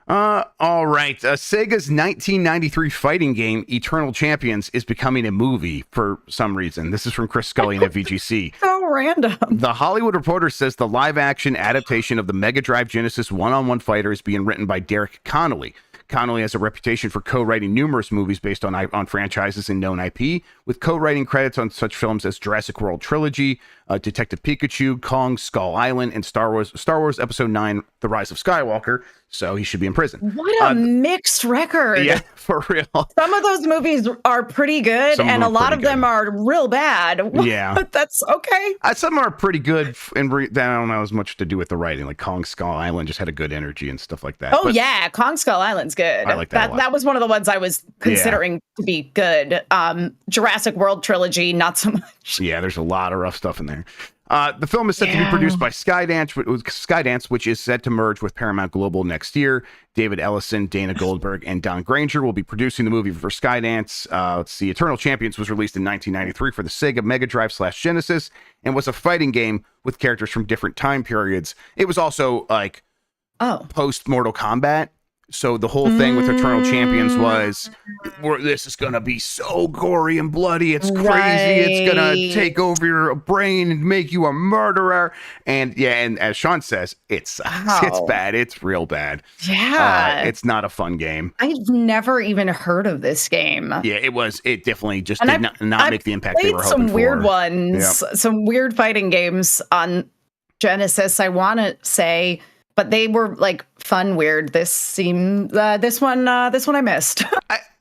All right. Sega's 1993 fighting game, Eternal Champions, is becoming a movie for some reason. This is from Chris Scullion at VGC. So random. The Hollywood Reporter says the live-action adaptation of the Mega Drive Genesis one-on-one fighter is being written by Derek Connolly. Connolly has a reputation for co-writing numerous movies based on franchises and known IP, with co-writing credits on such films as Jurassic World Trilogy, Detective Pikachu, Kong, Skull Island, and Star Wars Episode 9, The Rise of Skywalker. So he should be in prison. What a mixed record. Yeah, for real. Some of those movies are pretty good, and a lot of them are real bad. Yeah. But that's okay. Some are pretty good, and that don't have as much to do with the writing. Like Kong Skull Island just had a good energy and stuff like that. Oh, yeah. Kong Skull Island's good. I like that a lot. That was one of the ones I was considering to be good. Jurassic World Trilogy, not so much. Yeah, there's a lot of rough stuff in there. The film is set to be produced by Skydance, which is set to merge with Paramount Global next year. David Ellison, Dana Goldberg, and Don Granger will be producing the movie for Skydance. Let's see. Eternal Champions was released in 1993 for the Sega Mega Drive / Genesis and was a fighting game with characters from different time periods. It was also like post Mortal Kombat. So the whole thing with Eternal Champions was, this is going to be so gory and bloody. It's crazy. It's going to take over your brain and make you a murderer. And and as Sean says, it's bad. It's real bad. Yeah. It's not a fun game. I've never even heard of this game. Yeah, it definitely just did not make the impact they were hoping for. Some weird ones, some weird fighting games on Genesis, I want to say. But they were like fun, weird. This one I missed.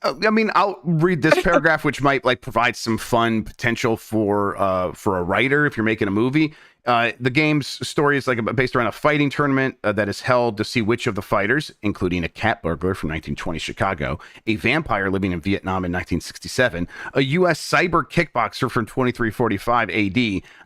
I mean, I'll read this paragraph, which might like provide some fun potential for a writer if you're making a movie. The game's story is like based around a fighting tournament that is held to see which of the fighters, including a cat burglar from 1920 Chicago, a vampire living in Vietnam in 1967, a U.S. cyber kickboxer from 2345 AD,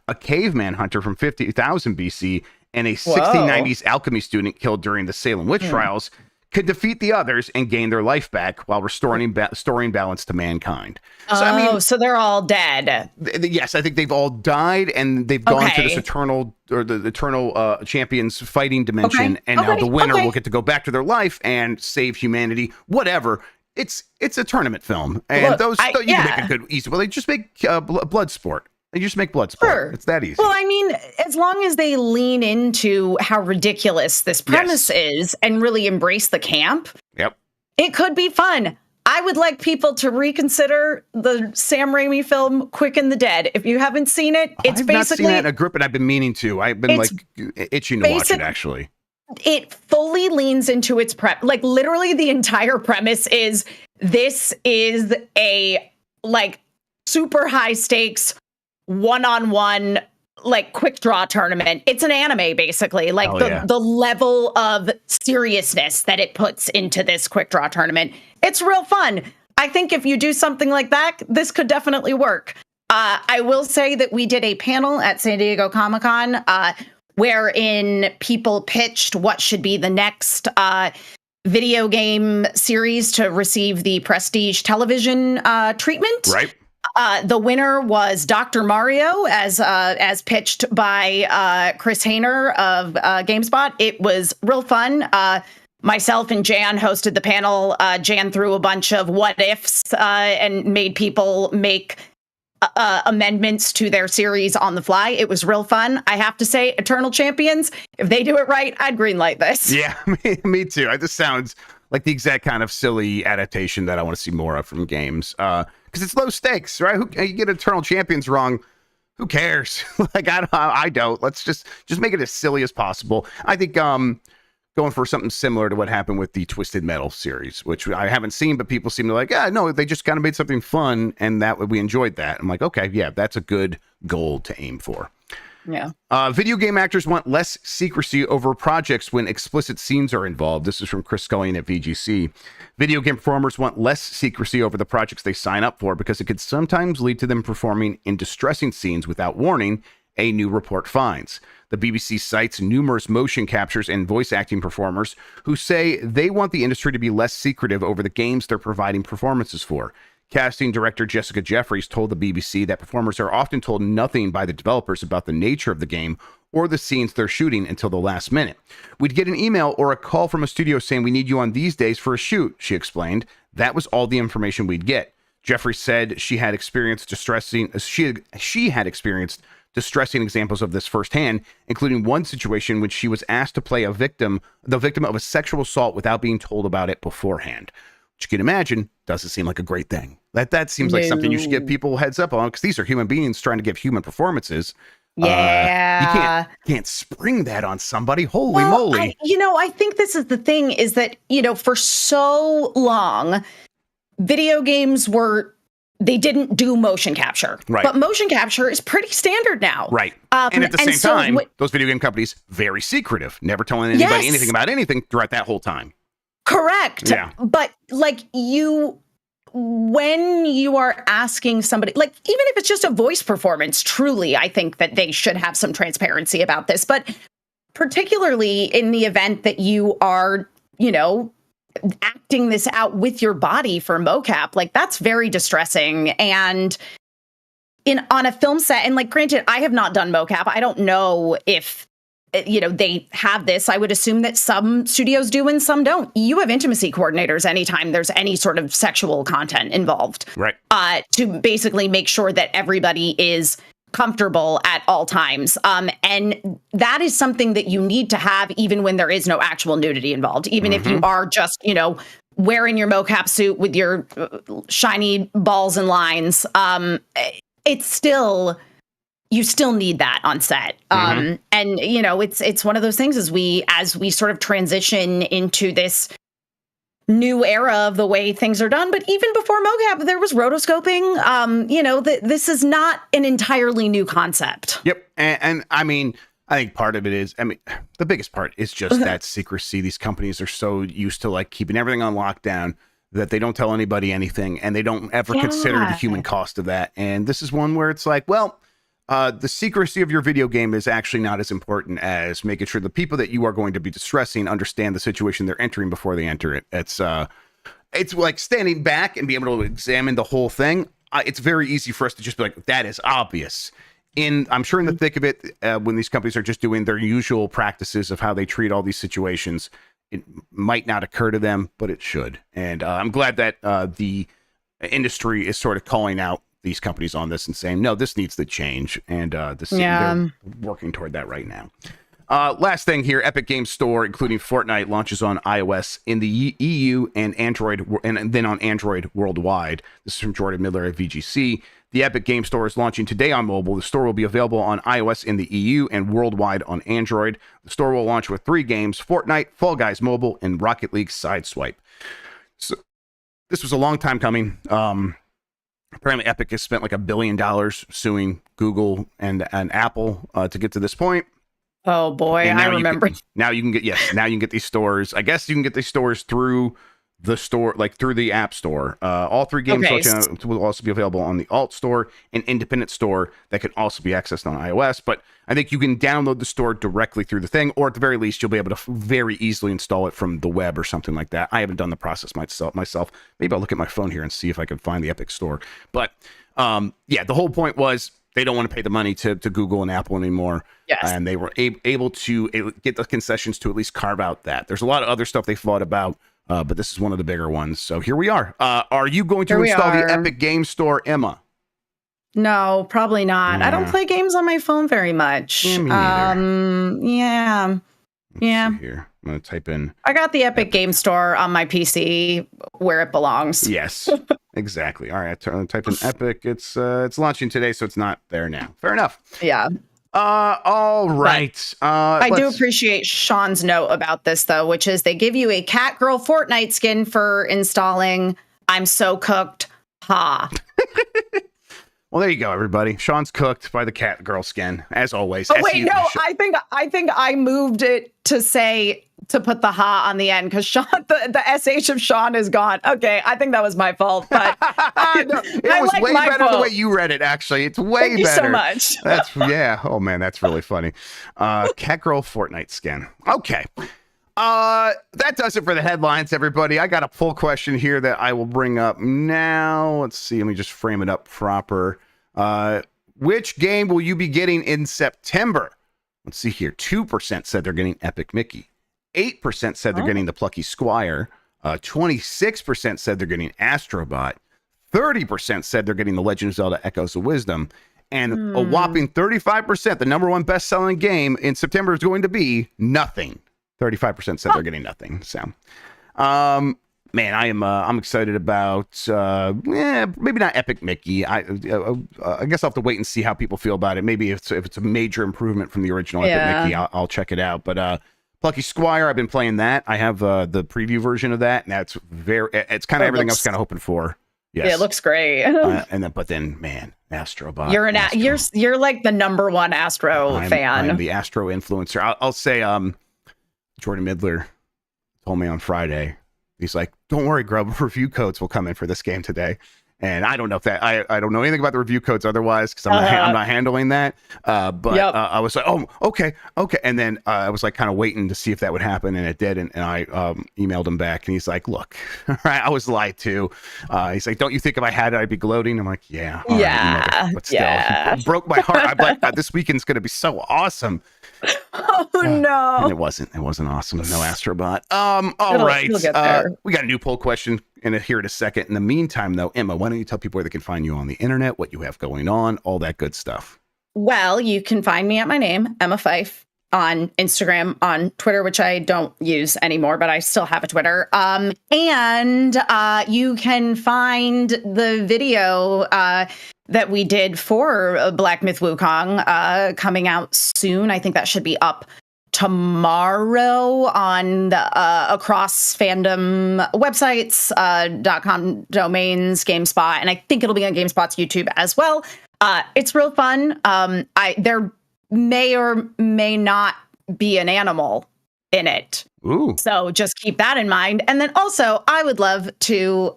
a caveman hunter from 50,000 BC, and a 1690s alchemy student killed during the Salem witch trials, could defeat the others and gain their life back while restoring balance to mankind. So they're all dead. Yes, I think they've all died, and they've gone to this eternal champions fighting dimension, and now the winner will get to go back to their life and save humanity. Whatever. It's a tournament film, and you can make a good easy. Well, they just make blood sport. They just make blood sport. Sure. It's that easy. Well, I mean, as long as they lean into how ridiculous this premise is and really embrace the camp, it could be fun. I would like people to reconsider the Sam Raimi film Quick and the Dead. If you haven't seen it, it's I've basically... not seen that in a group, and I've been meaning to. I've been itching to watch it, actually. It fully leans into its like literally the entire premise is this is a like super high stakes one-on-one like quick draw tournament. It's an anime basically, like the level of seriousness that it puts into this quick draw tournament. It's real fun. I think if you do something like that, this could definitely work. I will say that we did a panel at San Diego Comic-Con wherein people pitched what should be the next video game series to receive the Prestige Television treatment. Right. The winner was Dr. Mario, as pitched by Chris Hayner of GameSpot. It was real fun. Myself and Jan hosted the panel. Jan threw a bunch of what ifs and made people make amendments to their series on the fly. It was real fun. I have to say, Eternal Champions, if they do it right, I'd greenlight this. Yeah, me too. This sounds like the exact kind of silly adaptation that I want to see more of from games. Because it's low stakes, right? You get Eternal Champions wrong, who cares? Like I don't. Let's just make it as silly as possible. I think going for something similar to what happened with the Twisted Metal series, which I haven't seen, but people seem to like. Yeah, no, they just kind of made something fun, and that we enjoyed that. I'm like, okay, yeah, that's a good goal to aim for. Yeah. Video game actors want less secrecy over projects when explicit scenes are involved. This is from Chris Scullion at VGC. Video game performers want less secrecy over the projects they sign up for because it could sometimes lead to them performing in distressing scenes without warning, a new report finds. The BBC cites numerous motion captures and voice acting performers who say they want the industry to be less secretive over the games they're providing performances for. Casting director Jessica Jeffries told the BBC that performers are often told nothing by the developers about the nature of the game or the scenes they're shooting until the last minute. We'd get an email or a call from a studio saying we need you on these days for a shoot, she explained. That was all the information we'd get. Jeffries said she had experienced distressing examples of this firsthand, including one situation when she was asked to play the victim of a sexual assault without being told about it beforehand. Which you can imagine doesn't seem like a great thing. That seems like something you should give people heads up on, because these are human beings trying to give human performances. Yeah. You can't spring that on somebody. Holy moly. I think this is the thing, is that, for so long, video games they didn't do motion capture. Right. But motion capture is pretty standard now. Right. And at the same time, those video game companies, very secretive, never telling anybody anything about anything throughout that whole time. Correct. Yeah. But when you are asking somebody, even if it's just a voice performance, truly, I think that they should have some transparency about this. But particularly in the event that you are, acting this out with your body for mocap, that's very distressing. And on a film set, and granted, I have not done mocap. I don't know if they have this. I would assume that some studios do and some don't. You have intimacy coordinators anytime there's any sort of sexual content involved. Right. To basically make sure that everybody is comfortable at all times. And that is something that you need to have even when there is no actual nudity involved. Even if you are just, wearing your mocap suit with your shiny balls and lines, it's still... You still need that on set. And, it's one of those things as we sort of transition into this new era of the way things are done. But even before mocap, there was rotoscoping. This is not an entirely new concept. Yep. And I mean, I think part of it is, the biggest part is just that secrecy. These companies are so used to keeping everything on lockdown that they don't tell anybody anything, and they don't ever consider the human cost of that. And this is one where it's the secrecy of your video game is actually not as important as making sure the people that you are going to be distressing understand the situation they're entering before they enter it. It's like standing back and be able to examine the whole thing. It's very easy for us to just be like, that is obvious. I'm sure in the thick of it, when these companies are just doing their usual practices of how they treat all these situations, it might not occur to them, but it should. And I'm glad that the industry is sort of calling out these companies on this and saying, no, this needs to change. And they're working toward that right now. Last thing here, Epic Games Store, including Fortnite, launches on iOS in the EU and Android, and then on Android worldwide. This is from Jordan Miller at VGC. The Epic Games Store is launching today on mobile. The store will be available on iOS in the EU and worldwide on Android. The store will launch with 3 games: Fortnite, Fall Guys Mobile, and Rocket League Sideswipe. So this was a long time coming. Apparently, Epic has spent $1 billion suing Google and Apple to get to this point. Oh boy, I remember. Now you can get these stores. I guess you can get these stores through the store, through the App Store. All 3 games will also be available on the Alt Store, an independent store that can also be accessed on iOS. But I think you can download the store directly through the thing, or at the very least, you'll be able to very easily install it from the web or something like that. I haven't done the process myself. Maybe I'll look at my phone here and see if I can find the Epic Store. But the whole point was they don't want to pay the money to Google and Apple anymore. Yes. And they were able to get the concessions to at least carve out that. There's a lot of other stuff they fought about, but this is one of the bigger ones. So here we are. Are you going to install the Epic Games Store, Emma? No, probably not. I don't Yeah. play games on my phone very much. Yeah, me neither. Yeah. Let's see here. I'm going to type in. I got the Epic Game Store on my PC where it belongs. Yes, exactly. All right, I typed in Epic. It's launching today, so it's not there now. Fair enough. Yeah. All right. I do appreciate Sean's note about this, though, which is they give you a cat girl Fortnite skin for installing. I'm so cooked. Ha. Well, there you go, everybody. Sean's cooked by the cat girl skin, as always. Oh wait, no, I think I moved it to put the ha on the end because Sean, the sh of Sean is gone. Okay, I think that was my fault, but no, it was like way better fault. the way you read it. Actually, it's way Thank better. you so much. That's yeah. Oh man, that's really funny. Cat girl Fortnite skin. Okay. That does it for the headlines, everybody. I got a poll question here that I will bring up now. Let's see. Let me just frame it up proper. Which game will you be getting in September? Let's see here. 2% said they're getting Epic Mickey. 8% said they're getting the Plucky Squire. 26% said they're getting Astrobot. 30% said they're getting The Legend of Zelda Echoes of Wisdom. And a whopping 35%, the number one best-selling game in September is going to be nothing. 35% said they're getting nothing. So, man, I'm excited about maybe not Epic Mickey. I guess I'll have to wait and see how people feel about it. Maybe if it's a major improvement from the original Epic Mickey, I'll check it out. But Plucky Squire, I've been playing that. I have the preview version of that, and that's it's kind of everything I was kind of hoping for. Yes. Yeah, it looks great. But then, man, Astrobot. You're like the number one Astro fan. I'm the Astro influencer. I'll say, Jordan Midler told me on Friday. He's like, "Don't worry, Grubb. Review codes will come in for this game today." And I don't know if that I don't know anything about the review codes otherwise because I'm not handling that. But I was like, oh, okay. And then I was like kind of waiting to see if that would happen, and it did. And I emailed him back, and he's like, "Look, right, I was lied to." He's like, "Don't you think if I had it, I'd be gloating?" I'm like, "Yeah, all right, but still, it broke my heart. I'm like, this weekend's gonna be so awesome." Oh no! And it wasn't awesome. No Astrobot. All right. We got a new poll question here in a second. In the meantime, though, Emma, why don't you tell people where they can find you on the internet, what you have going on, all that good stuff? Well, you can find me at my name, Emma Fife, on Instagram, on Twitter, which I don't use anymore, but I still have a Twitter. And you can find the video that we did for Black Myth Wukong coming out soon. I think that should be up tomorrow on the across fandom websites, .com domains, GameSpot, and I think it'll be on GameSpot's YouTube as well. It's real fun. There may or may not be an animal in it. Ooh. So just keep that in mind. And then also, I would love to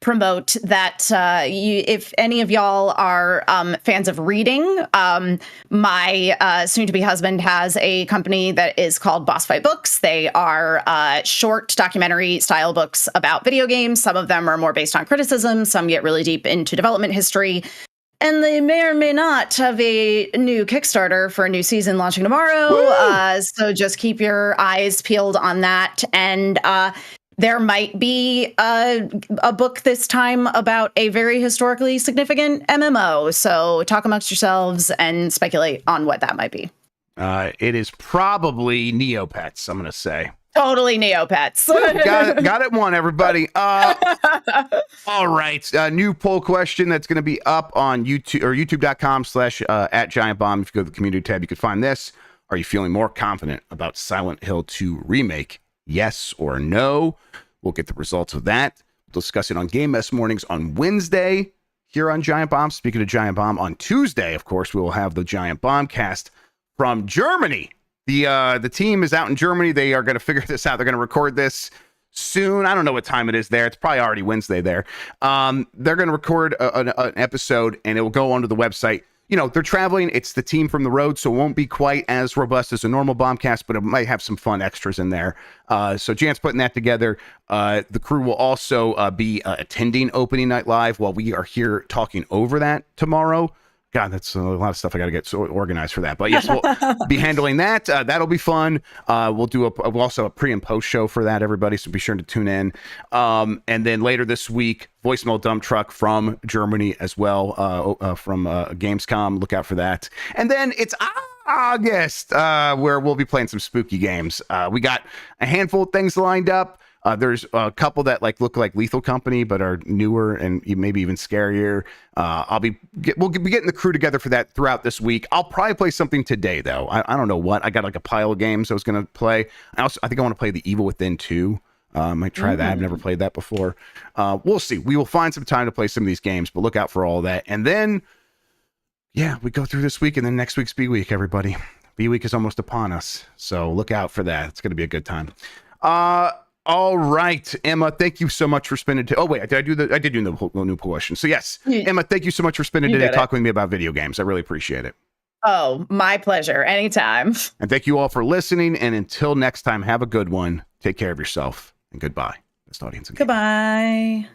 promote that if any of y'all are fans of reading, my soon-to-be husband has a company that is called Boss Fight Books. They are short documentary style books about video games. Some of them are more based on criticism. Some get really deep into development history. And they may or may not have a new Kickstarter for a new season launching tomorrow. So just keep your eyes peeled on that. And there might be a book this time about a very historically significant MMO. So talk amongst yourselves and speculate on what that might be. It is probably Neopets, I'm going to say. Totally Neopets. Got it one, everybody. All right. New poll question that's going to be up on YouTube or youtube.com/@GiantBomb. If you go to the community tab, you can find this. Are you feeling more confident about Silent Hill 2 Remake? Yes or no? We'll get the results of that. We'll discuss it on Game Mess Mornings on Wednesday here on Giant Bomb. Speaking of Giant Bomb, on Tuesday, of course, we will have the Giant Bombcast from Germany. The team is out in Germany. They are going to figure this out. They're going to record this soon. I don't know what time it is there. It's probably already Wednesday there. They're going to record an episode, and it will go onto the website. You know, they're traveling. It's the team from the road, so it won't be quite as robust as a normal Bombcast, but it might have some fun extras in there. So Jan's putting that together. The crew will also be attending Opening Night Live while we are here talking over that tomorrow. God, that's a lot of stuff. I got to get so organized for that. But yes, we'll be handling that. That'll be fun. We'll also have a pre and post show for that, everybody. So be sure to tune in. And then later this week, voicemail dump truck from Germany as well, from Gamescom. Look out for that. And then it's August, where we'll be playing some spooky games. We got a handful of things lined up. There's a couple that look like Lethal Company, but are newer and maybe even scarier. We'll be getting the crew together for that throughout this week. I'll probably play something today, though. I don't know what. I got a pile of games I was going to play. I think I want to play The Evil Within 2. I might try that. I've never played that before. We'll see. We will find some time to play some of these games, but look out for all that. And then, yeah, we go through this week, and then next week's B Week, everybody. B Week is almost upon us, so look out for that. It's going to be a good time. All right, Emma, thank you so much for spending Oh, wait, I did do the new question. So, yes, Emma, thank you so much for spending today talking with me about video games. I really appreciate it. Oh, my pleasure. Anytime. And thank you all for listening. And until next time, have a good one. Take care of yourself. And goodbye. Best audience. Goodbye.